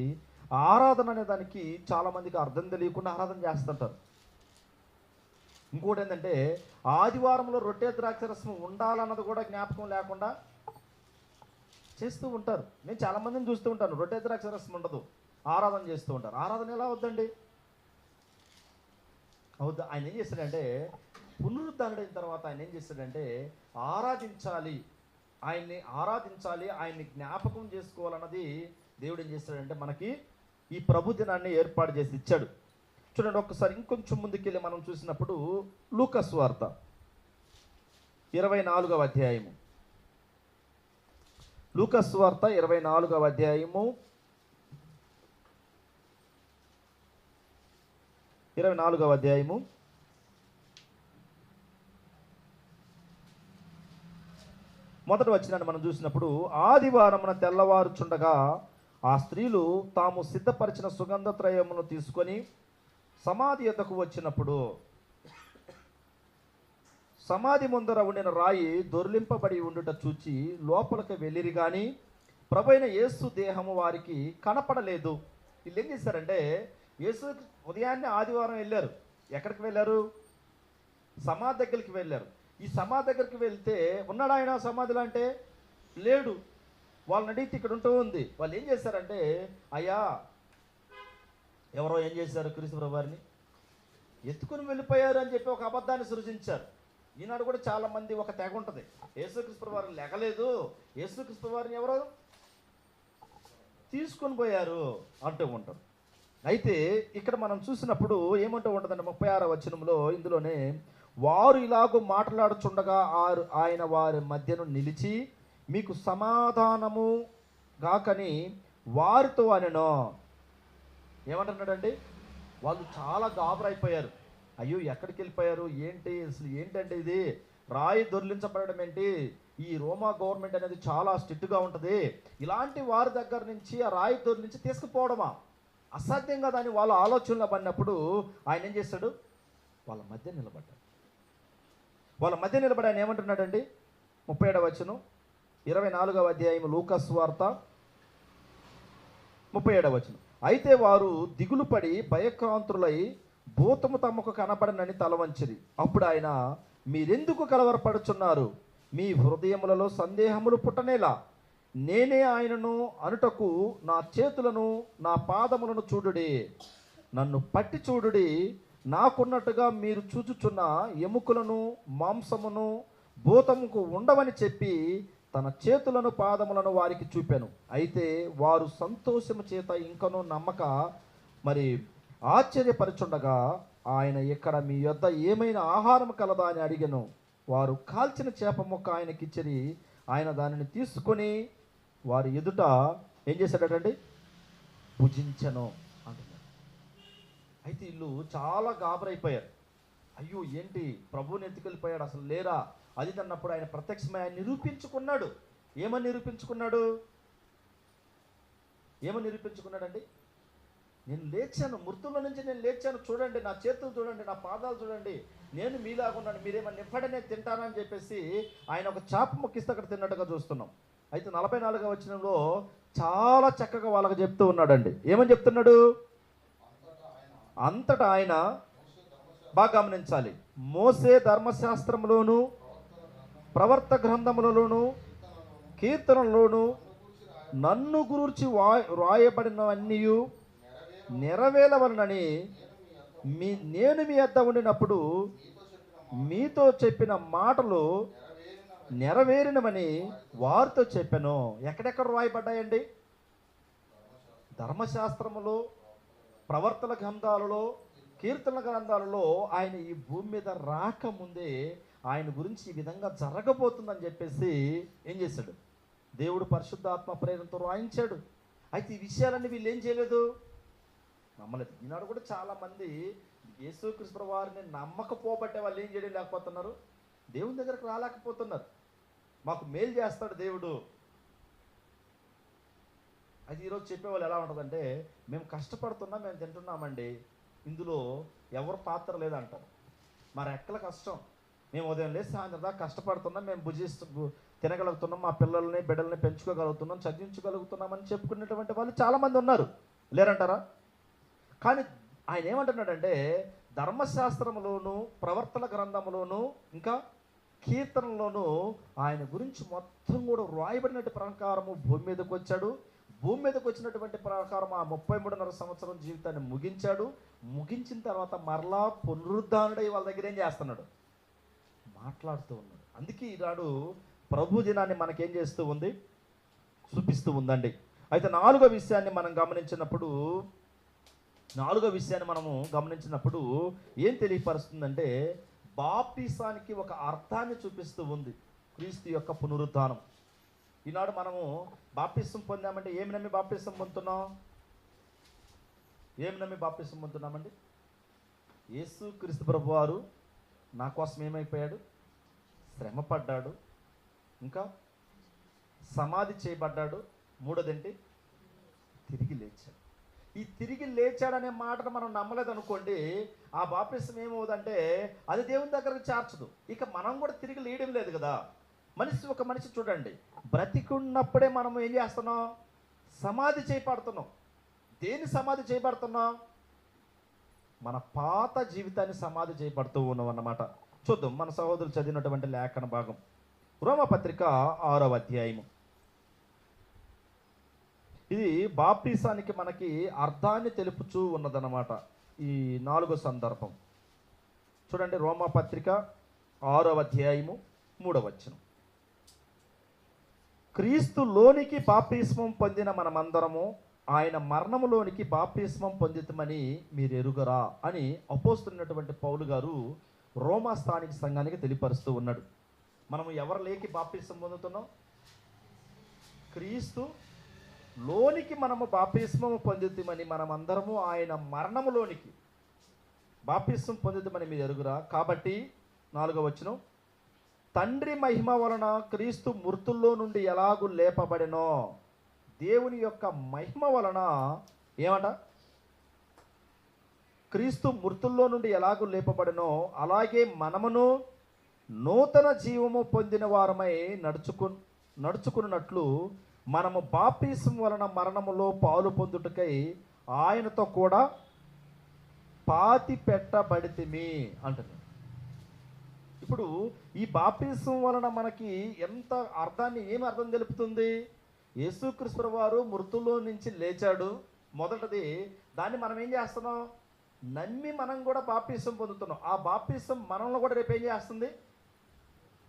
[SPEAKER 1] ఆరాధన అనే దానికి చాలామందికి అర్థం తెలియకుండా ఆరాధన చేస్తుంటారు. ఇంకోటి ఏంటంటే, ఆదివారంలో రొట్టె ద్రాక్షరసం ఉండాలన్నది కూడా జ్ఞాపకం లేకుండా చేస్తూ ఉంటారు. నేను చాలామందిని చూస్తూ ఉంటాను, రొట్టె ద్రాక్షరసం ఉండదు, ఆరాధన చేస్తూ ఉంటారు. ఆరాధన ఎలా అవుద్దండి? అవుద్దా? ఆయన ఏం చేస్తాడంటే, పునరుద్ధరణైన తర్వాత ఆయన ఏం చేస్తాడంటే ఆరాధించాలి, ఆయన్ని జ్ఞాపకం చేసుకోవాలన్నది దేవుడు ఏం చేస్తాడంటే మనకి ఈ ప్రభు దినాన్ని ఏర్పాటు చేసి ఇచ్చాడు. చూడండి, ఒక్కసారి ఇంకొంచెం ముందుకెళ్ళి మనం చూసినప్పుడు లూకా సువార్త 24వ అధ్యాయము. లూకా సువార్త 24వ అధ్యాయము 24వ అధ్యాయము 1వ వచనాన్ని మనం చూసినప్పుడు, ఆదివారమున తెల్లవారుచుండగా ఆ స్త్రీలు తాము సిద్ధపరిచిన సుగంధ త్రయమును తీసుకొని సమాధి యొద్దకు వచ్చినప్పుడు, సమాధి ముందర ఉండిన రాయి దొర్లింపబడి ఉండుట చూచి లోపలికి వెళ్ళిరి కానీ ప్రభువైన యేసు దేహము వారికి కనపడలేదు. వీళ్ళు ఏం చేశారంటే, యేసు ఉదయాన్నే ఆదివారం వెళ్ళారు. ఎక్కడికి వెళ్ళారు? సమాధి దగ్గరికి వెళ్ళారు. ఈ సమాధి దగ్గరికి వెళ్తే ఉన్నాడు ఆయన సమాధిలో అంటే లేడు. వాళ్ళని అడిగితే ఇక్కడ ఉంటూ ఉంది. వాళ్ళు ఏం చేశారంటే, అయ్యా ఎవరో ఏం చేశారు, క్రీస్తు ప్రభు వారిని ఎత్తుకుని వెళ్ళిపోయారు అని చెప్పి ఒక అబద్ధాన్ని సృజించారు. ఈనాడు కూడా చాలామంది ఒక తెగ ఉంటుంది, యేసుక్రీస్తు వారిని లెగలేదు, యేసుక్రీస్తు వారిని ఎవరో తీసుకొని పోయారు అంటూ ఉంటారు. అయితే ఇక్కడ మనం చూసినప్పుడు ఏమంటూ ఉంటుందంటే 36వ వచనంలో, ఇందులోనే వారు ఇలాగూ మాట్లాడుచుండగా ఆయన వారి మధ్యను నిలిచి మీకు సమాధానము గాకని వారితో అనెను. ఏమంటున్నాడండి? వాళ్ళు చాలా గాబరైపోయారు. అయ్యో ఎక్కడికి వెళ్ళిపోయారు, ఏంటి అసలు, ఏంటంటే ఇది రాయి దొర్లించబడడం ఏంటి, ఈ రోమా గవర్నమెంట్ అనేది చాలా స్ట్రిక్ట్గా ఉంటుంది, ఇలాంటి వారి దగ్గర నుంచి ఆ రాయితోటి నుంచి తీసుకుపోవడమా అసాధ్యంగా దాన్ని వాళ్ళ ఆలోచనలో పడినప్పుడు ఆయన ఏం చేశాడు, వాళ్ళ మధ్య నిలబడ్డాడు. వాళ్ళ మధ్య నిలబడి ఆయన ఏమంటున్నాడండి, 37వ వచనం 24వ అధ్యాయం లూకా సువార్త 37వ వచనం. అయితే వారు దిగులు పడి భయక్రాంతులై భూతము తమకు కనబడనని తల వంచిరి. అప్పుడు ఆయన, మీరెందుకు కలవరపడుచున్నారు, మీ హృదయములలో సందేహములు పుట్టనేలా, నేనే ఆయనను అనుటకు నా చేతులను నా పాదములను చూడుడి, నన్ను పట్టి చూడుడి, నాకున్నట్టుగా మీరు చూచుచున్న ఎముకలను మాంసమును భూతముకు ఉండవని చెప్పి తన చేతులను పాదములను వారికి చూపాను. అయితే వారు సంతోషము చేత ఇంకనూ నమ్మక మరి ఆశ్చర్యపరచుండగా ఆయన, ఇక్కడ మీ యొద్ద ఏమైనా ఆహారం కలదా అని అడిగాను. వారు కాల్చిన చేప ముక్క ఆయనకిచ్చిరి. ఆయన దానిని తీసుకొని వారి ఎదుట ఏం చేశాడటండి, భుజించను అంటున్నాడు. అయితే వీళ్ళు చాలా గాబరైపోయారు. అయ్యో ఏంటి, ప్రభువుని ఎత్తుకెళ్ళిపోయాడు, అసలు లేరా అది అన్నప్పుడు ఆయన ప్రత్యక్షమై ఆయన నిరూపించుకున్నాడు. ఏమని నిరూపించుకున్నాడు, ఏమని నిరూపించుకున్నాడండి, నేను లేచాను, మృతుల నుంచి నేను లేచాను, చూడండి నా చేతులు చూడండి, నా పాదాలు చూడండి, నేను మీలాగున్నాను, మీరేమన్నా నింపడనే తింటానని చెప్పేసి ఆయన ఒక చేప ముక్కిస్తే అక్కడ తిన్నట్టుగా చూస్తున్నాం. అయితే 44వ వచనంలో చాలా చక్కగా వాళ్ళకి చెప్తూ ఉన్నాడండి. ఏమని చెప్తున్నాడు, అంతటా ఆయన, బాగా గమనించాలి, మోసే ధర్మశాస్త్రంలోను ప్రవర్త గ్రంథములలోను కీర్తనలోను నన్ను గురించి వ్రాయబడినవన్నీ నెరవేరవలనని నేను మీ వద్ద ఉండినప్పుడు మీతో చెప్పిన మాటలు నెరవేరినవని వారితో చెప్పాను. ఎక్కడెక్కడ రాయబడ్డాయండి, ధర్మశాస్త్రములో, ప్రవర్తన గ్రంథాలలో, కీర్తన గ్రంథాలలో ఆయన ఈ భూమి మీద రాకముందే ఆయన గురించి ఈ విధంగా జరగబోతుందని చెప్పేసి ఏం చేశాడు, దేవుడు పరిశుద్ధాత్మ ప్రేరణతో రాయించాడు. అయితే ఈ విషయాలన్నీ వీళ్ళు ఏం చేయలేదు, నమ్మలేదు. ఈనాడు కూడా చాలామంది యేసుక్రీస్తు వారిని నమ్మకపోబట్టే వాళ్ళు ఏం చేయడం లేకపోతున్నారు, దేవుని దగ్గరకు రాలేకపోతున్నారు. మాకు మేలు చేస్తాడు దేవుడు. అది ఈరోజు చెప్పేవాళ్ళు ఎలా ఉంటుందంటే, మేము కష్టపడుతున్నాం, మేము తింటున్నామండి, ఇందులో ఎవరు పాత్ర లేదంటారు. మా రెక్కల కష్టం, మేము ఉదయం లేసి సాయంత్రం దాకా కష్టపడుతున్నాం, మేము తినగలుగుతున్నాం, మా పిల్లల్ని బిడ్డల్ని పెంచుకోగలుగుతున్నాం, చదివించగలుగుతున్నామని చెప్పుకునేటువంటి వాళ్ళు చాలామంది ఉన్నారు, లేరంటారా? కానీ ఆయన ఏమంటున్నాడంటే, ధర్మశాస్త్రంలోను ప్రవర్తన గ్రంథంలోను ఇంకా కీర్తనలోను ఆయన గురించి మొత్తం కూడా వ్రాయబడినట్టు ప్రకారము భూమి మీదకి వచ్చాడు. భూమి మీదకి వచ్చినటువంటి ప్రకారం ఆ 33.5 సంవత్సరం జీవితాన్ని ముగించాడు. ముగించిన తర్వాత మరలా పునరుద్ధానుడై వాళ్ళ దగ్గర ఏం చేస్తున్నాడు, మాట్లాడుతూ ఉన్నాడు. అందుకే ఈనాడు ప్రభు దినాన్ని మనకేం చేస్తూ ఉంది, చూపిస్తూ ఉందండి. అయితే నాలుగో విషయాన్ని మనము గమనించినప్పుడు ఏం తెలియపరుస్తుందంటే, బాప్తిసానికి ఒక అర్థాన్ని చూపిస్తూ ఉంది క్రీస్తు యొక్క పునరుద్ధానం. ఈనాడు మనము బాప్తిసం పొందామంటే ఏమి నమ్మి బాప్తిసం పొందుతున్నాం, ఏమి నమ్మి బాప్తిసం పొందుతున్నామండి? యేసు క్రీస్తు ప్రభు వారు నా కోసం ఏమైపోయాడు, శ్రమ పడ్డాడు, ఇంకా సమాధి చేయబడ్డాడు, మూడోదేంటి, తిరిగి లేచాడు. ఈ తిరిగి లేచాడనే మాటను మనం నమ్మలేదు అనుకోండి, ఆ బాప్తిసం ఏమవుతుందంటే అది దేవుని దగ్గరకు చేర్చదు. ఇక మనం కూడా తిరిగి లేయడం లేదు కదా. ఒక మనిషి చూడండి, బ్రతికున్నప్పుడే మనం ఏం చేస్తున్నాం, సమాధి చేయబడుతున్నాం. దేని సమాధి చేయబడుతున్నాం, మన పాత జీవితాన్ని సమాధి చేయబడుతూ ఉన్నాం అన్నమాట. చూద్దాం మన సహోదరులు చదివినటువంటి లేఖన భాగం, రోమపత్రిక 6వ అధ్యాయము. ఇది బాప్తిసానికి మనకి అర్థాన్ని తెలుపుచూ ఉన్నదన్నమాట. ఈ 4వ సందర్భం చూడండి, రోమపత్రిక 6వ అధ్యాయము 3వ వచనం. క్రీస్తులోనికి బాప్తిస్మం పొందిన మనమందరము ఆయన మరణములోనికి బాప్తిస్మం పొందితమని మీరు ఎరుగరా అని అపోస్తున్నటువంటి పౌలు గారు రోమా స్థానిక సంఘానికి తెలియపరుస్తూ ఉన్నాడు. మనము ఎవరు లేకి బాప్తిస్మం పొందుతున్నాం, క్రీస్తు లోనికి మనము బాప్తిస్మము పొందుతామని మనమందరము ఆయన మరణములోనికి బాప్తిస్మం పొందుతామని మీరు ఎరుగురా. కాబట్టి 4వ వచనం, తండ్రి మహిమ వలన క్రీస్తు మృతుల్లో నుండి ఎలాగూ లేపబడినో, దేవుని యొక్క మహిమ వలన ఏమంట, క్రీస్తు మృతుల్లో నుండి ఎలాగూ లేపబడినో అలాగే మనమును నూతన జీవము పొందిన వారమై నడుచుకున్నట్లు మనము బాప్తిసం వలన మరణములో పాలు పొందుటకై ఆయనతో కూడా పాతి పెట్టబడితిమి అంటున్నాడు. ఇప్పుడు ఈ బాప్తిసం వలన మనకి ఎంత అర్థాన్ని, ఏమి అర్థం తెలుపుతుంది? యేసుక్రీస్తు వారు మృతుల్లో నుంచి లేచాడు, మొదటిది. దాన్ని మనం ఏం చేస్తున్నాం? నమ్మి మనం కూడా బాప్తిసం పొందుతున్నాం. ఆ బాప్తిసం మనల్ని కూడా రేపు ఏం చేస్తుంది?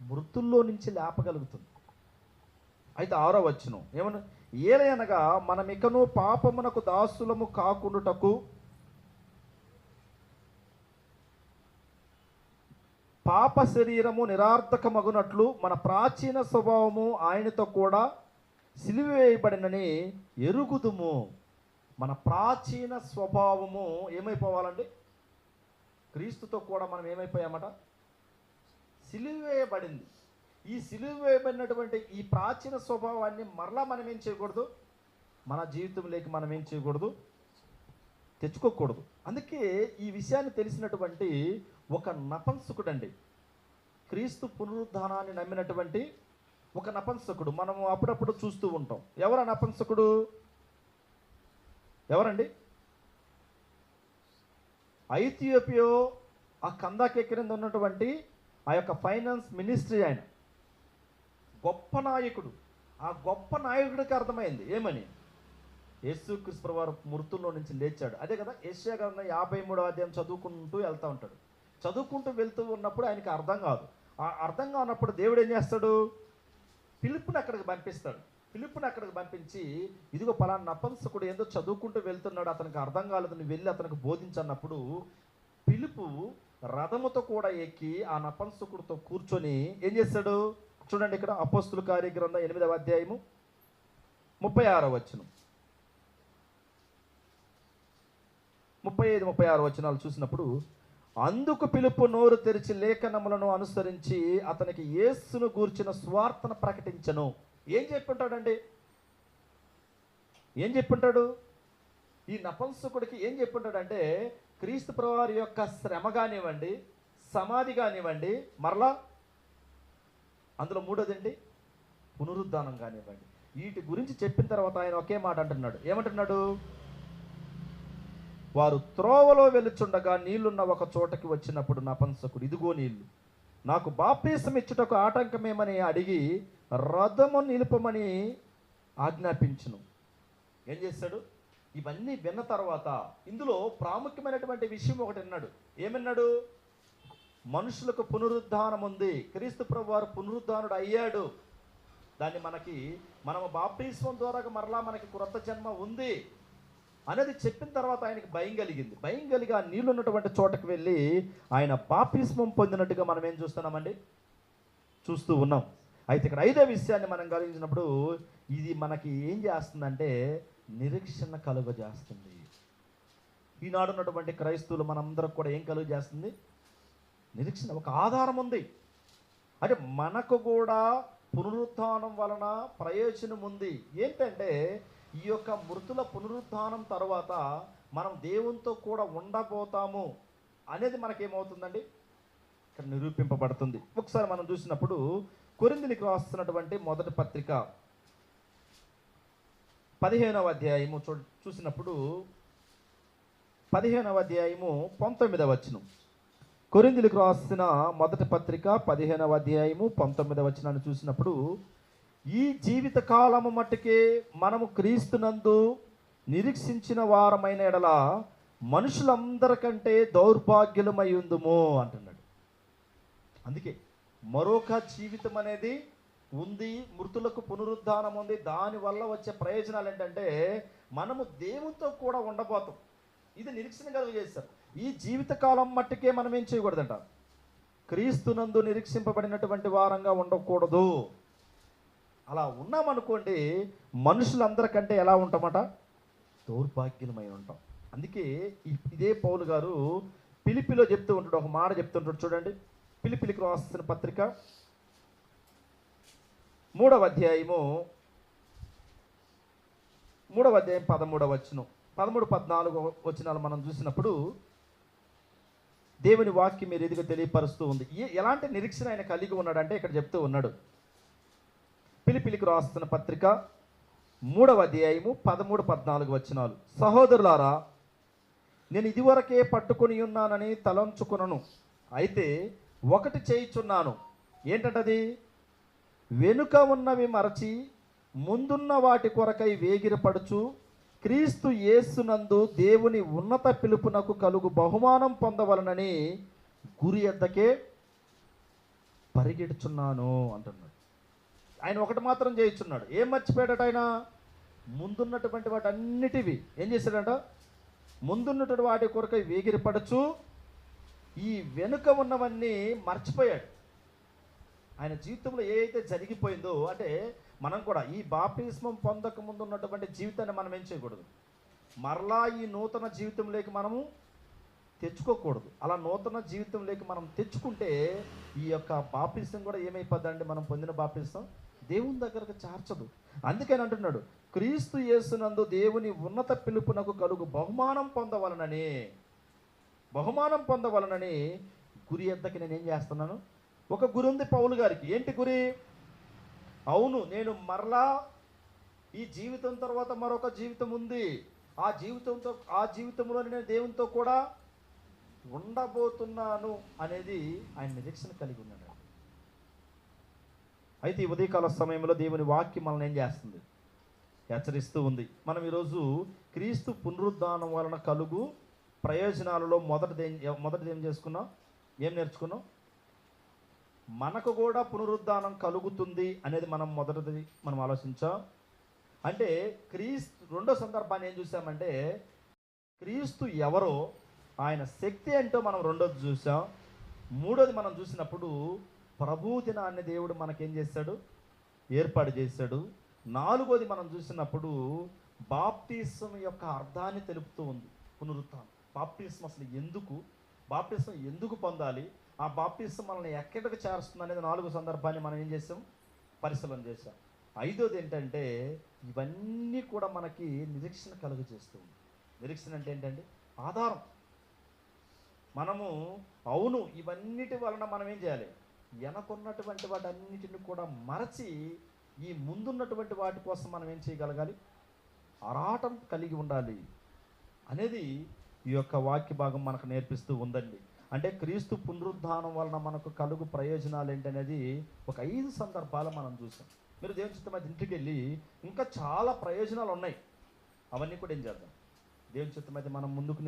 [SPEAKER 1] మృతుల్లో నుంచి లేపగలుగుతుంది. అయితే 6వ వచనం ఏమన్నా, ఏలయనగా మనమికను పాపమునకు దాసులము కాకుండుటకు పాప శరీరము నిరార్థకమగునట్లు మన ప్రాచీన స్వభావము ఆయనతో కూడా సిలువేయబడినని ఎరుగుదుము. మన ప్రాచీన స్వభావము ఏమైపోవాలండి? క్రీస్తుతో కూడా మనం ఏమైపోయామట? సిలువేయబడింది. ఈ సిలువేయబడినటువంటి ఈ ప్రాచీన స్వభావాన్ని మరలా మనం ఏం చేయకూడదు? మన జీవితంలోకి మనం ఏం చేయకూడదు? తెచ్చుకోకూడదు. అందుకే ఈ విషయాన్ని తెలిసినటువంటి ఒక నపంసకుడండి, క్రీస్తు పునరుద్ధానాన్ని నమ్మినటువంటి ఒక నపంసకుడు మనము అప్పుడప్పుడు చూస్తూ ఉంటాం. ఎవరు ఆ నపంసకుడు? ఎవరండి? ఐథియోపియా ఆ కందాకే క్రింద ఉన్నటువంటి ఆ యొక్క ఫైనాన్స్ మినిస్ట్రీ ఆయన గొప్ప నాయకుడు. ఆ గొప్ప నాయకుడికి అర్థమైంది ఏమని? యేసుక్రీస్తు వారు మృతుల్లో నుంచి లేచాడు. అదే కదా యెషయా గ్రంథం 53వ అధ్యాయం చదువుకుంటూ వెళ్తూ ఉంటాడు. చదువుకుంటూ వెళ్తూ ఉన్నప్పుడు ఆయనకి అర్థం కాదు. ఆ అర్థం కానప్పుడు దేవుడు ఏం చేస్తాడు? ఫిలిప్పుని అక్కడికి పంపిస్తాడు. ఫిలిప్పుని అక్కడికి పంపించి, ఇదిగో పలానా నపంసకుడు ఏందో చదువుకుంటూ వెళ్తున్నాడు, అతనికి అర్థం కాలేదు, నువ్వు వెళ్ళి అతనికి బోధించన్నప్పుడు ఫిలిప్పు రథముతో కూడా ఎక్కి ఆ నపంసకుడితో కూర్చొని ఏం చేస్తాడు? చూడండి ఇక్కడ అపోస్తుల కార్య గ్రంథం 8వ అధ్యాయము 36వ వచనం, 35, 36 వచనాలు చూసినప్పుడు, అందుకు పిలుపు నోరు తెరిచి లేఖనములను అనుసరించి అతనికి యేసును గూర్చిన స్వార్థను ప్రకటించను. ఏం చెప్పుంటాడండి? ఏం చెప్పుంటాడు? ఈ నపంసకుడికి ఏం చెప్పుంటాడంటే, క్రీస్తు ప్రభువారి యొక్క శ్రమ కానివ్వండి, సమాధి కానివ్వండి, మరలా అందులో మూడోదండి పునరుద్ధానం కానివ్వండి, వీటి గురించి చెప్పిన తర్వాత ఆయన ఒకే మాట అంటున్నాడు. ఏమంటున్నాడు? వారు త్రోవలో వెలుచుండగా నీళ్లున్న ఒక చోటకి వచ్చినప్పుడు నపంసకుడు, ఇదిగో నీళ్లు, నాకు బాప్తిసం ఇచ్చుటకు ఆటంకమేమని అడిగి రథము నిలుపమని ఆజ్ఞాపించును. ఏం చేశాడు? ఇవన్నీ విన్న తర్వాత ఇందులో ప్రాముఖ్యమైనటువంటి విషయం ఒకటి అన్నాడు. ఏమన్నాడు? మనుషులకు పునరుద్ధానం ఉంది, క్రీస్తు ప్రభు వారు పునరుద్ధానుడు అయ్యాడు, దాన్ని మనము బాప్తిస్మం ద్వారా మరలా మనకి క్రొత్త జన్మ ఉంది అనేది చెప్పిన తర్వాత ఆయనకి భయం కలిగింది. భయం కలిగి ఆ నీళ్ళు ఉన్నటువంటి చోటకు వెళ్ళి ఆయన బాప్తిస్మం పొందినట్టుగా మనం ఏం చూస్తున్నామండి? చూస్తూ ఉన్నాం. అయితే ఇక్కడ 5వ విషయాన్ని మనం గమనించినప్పుడు ఇది మనకి ఏం చేస్తుందంటే నిరీక్షణ కలుగజేస్తుంది. ఈనాడు ఉన్నటువంటి క్రైస్తవులు మనందరం కూడా ఏం కలుగజేస్తుంది? నిరీక్షణ, ఒక ఆధారం ఉంది. అంటే మనకు కూడా పునరుత్థానం వలన ప్రయోజనం ఉంది. ఏంటంటే ఈ యొక్క మృతుల పునరుత్థానం తర్వాత మనం దేవునితో కూడా ఉండబోతాము అనేది మనకేమవుతుందండి? ఇక్కడ నిరూపింపబడుతుంది. ఒకసారి మనం చూసినప్పుడు కొరింథీయులకు రాస్తున్నటువంటి మొదటి పత్రిక 15వ అధ్యాయము చూసినప్పుడు 15వ అధ్యాయము 19వ వచనం, కొరింథీయులకు రాసిన మొదటి పత్రిక 15వ అధ్యాయము 19వ వచనాన్ని చూసినప్పుడు, ఈ జీవిత కాలము మట్టుకే మనము క్రీస్తునందు నిరీక్షించిన వారమైన ఎడల మనుషులందరికంటే దౌర్భాగ్యులమై ఉందుము అంటున్నాడు. అందుకే మరొక జీవితం అనేది ఉంది, మృతులకు పునరుద్ధానం ఉంది. దానివల్ల వచ్చే ప్రయోజనాలు ఏంటంటే మనము దేవునితో కూడా ఉండబోతాం. ఇది నిరీక్షణ కలుగజేశారు. ఈ జీవితకాలం మట్టుకే మనం ఏం చేయకూడదంట? క్రీస్తునందు నిరీక్షింపబడినటువంటి వారంగా ఉండకూడదు. అలా ఉన్నామనుకోండి, మనుషులందరికంటే ఎలా ఉంటామట? దౌర్భాగ్యమై ఉంటాం. అందుకే ఇదే పౌలు గారు ఫిలిప్పీలో చెప్తూ ఉంటాడు, ఒక మాట చెప్తుంటాడు. చూడండి, ఫిలిప్పీలకు రాసిన పత్రిక మూడవ అధ్యాయం 13వ వచనం, 13, 14 వచనాలు మనం చూసినప్పుడు దేవుని వాక్యం మీరు ఎదుగు తెలియపరుస్తూ ఉంది. ఎలాంటి నిరీక్షణ ఆయన కలిగి ఉన్నాడంటే ఇక్కడ చెప్తూ ఉన్నాడు. ఫిలిప్పీయులకు రాస్తున్న పత్రిక 3వ అధ్యాయం 13, 14 వచనాలు. సహోదరులారా, నేను ఇదివరకే పట్టుకొని ఉన్నానని తలంచుకున్నాను, అయితే ఒకటి చేయుచున్నాను. ఏంటంటది? వెనుక ఉన్నవి మరచి ముందున్న వాటి కొరకై వేగిరపడుచు క్రీస్తు యేసునందు దేవుని ఉన్నత పిలుపునకు కలుగు బహుమానం పొందవలనని గురి ఎద్దకే పరిగెడుచున్నాను అంటున్నాడు. ఆయన ఒకటి మాత్రం చేయుచున్నాడు. ఏం మర్చిపోయాడట ఆయన? ముందున్నటువంటి వాటి అన్నిటివి ఏం చేశాడట? ముందున్నటువంటి వాటి కొరకై వేగిరపడుచు ఈ వెనుక ఉన్నవన్నీ మర్చిపోయాడు. ఆయన జీవితంలో ఏదైతే జరిగిపోయిందో, అంటే మనం కూడా ఈ బాప్తిస్మం పొందక ముందు ఉన్నటువంటి జీవితాన్ని మనం ఏం చేయకూడదు, మరలా ఈ నూతన జీవితంలోకి మనము తెచ్చుకోకూడదు. అలా నూతన జీవితంలోకి మనం తెచ్చుకుంటే ఈ యొక్క బాప్తిస్మం కూడా ఏమైపోద్దండి? మనం పొందిన బాప్తిస్మం దేవుని దగ్గరకు చేర్చదు. అందుకని అంటున్నాడు, క్రీస్తు యేసునందు దేవుని ఉన్నత పిలుపునకు కలుగు బహుమానం పొందవలనని గురి ఎద్దకి నేనేం చేస్తున్నాను? ఒక గురి ఉంది పౌలు గారికి. ఏంటి గురి? అవును, నేను మరలా ఈ జీవితం తర్వాత మరొక జీవితం ఉంది, ఆ జీవితంలో నేను దేవునితో కూడా ఉండబోతున్నాను అనేది ఆయన నిరీక్షణ కలిగి ఉన్నాడు. అయితే ఈ ఉదయకాల సమయంలో దేవుని వాక్యం మనల్ని ఏం చేస్తుంది? హెచ్చరిస్తూ ఉంది. మనం ఈరోజు క్రీస్తు పునరుద్ధానం వలన కలుగు ప్రయోజనాలలో మొదటిది ఏం చేసుకున్నాం? ఏం నేర్చుకున్నాం? మనకు కూడా పునరుద్ధానం కలుగుతుంది అనేది మొదటిది మనం ఆలోచించాం. అంటే రెండో సందర్భాన్ని ఏం చూసామంటే, క్రీస్తు ఎవరో, ఆయన శక్తి ఏంటో మనం రెండోది చూసాం. మూడోది మనం చూసినప్పుడు ప్రభు దినాన్ని దేవుడు మనకేం చేశాడు? ఏర్పాటు చేశాడు. నాలుగోది మనం చూసినప్పుడు బాప్తిస్మం యొక్క అర్థాన్ని తెలుపుతూ ఉంది. పునరుత్థానం, బాప్తిస్మం అసలు ఎందుకు, బాప్తిస్మం ఎందుకు పొందాలి, ఆ బాప్తిస్మం మనల్ని ఎక్కడికి చేరుస్తుంది అనేది 4 సందర్భాన్ని మనం ఏం చేసాం? పరిశీలన చేసాం. ఐదోది ఏంటంటే, ఇవన్నీ కూడా మనకి నిరీక్షణ కలుగజేస్తుంది. నిరీక్షణ అంటే ఏంటంటే ఆధారం. మనము అవును, ఇవన్నిటి వలన మనం ఏం చేయాలి? వెనకున్నటువంటి వాటన్నిటిని కూడా మరచి ఈ ముందున్నటువంటి వాటి కోసం మనం ఏం చేయగలగాలి? ఆరాటం కలిగి ఉండాలి అనేది ఈ యొక్క వాక్య భాగం మనకు నేర్పిస్తూ ఉందండి. అంటే క్రీస్తు పునరుద్ధానం వలన మనకు కలుగు ప్రయోజనాలు ఏంటనేది ఒక 5 సందర్భాలు మనం చూసాం. మీరు దేవుని చిత్తమైతే ఇంటికి వెళ్ళి ఇంకా చాలా ప్రయోజనాలు ఉన్నాయి, అవన్నీ కూడా ఏం చేద్దాం? దేవుని చిత్తమైతే మనం ముందుకు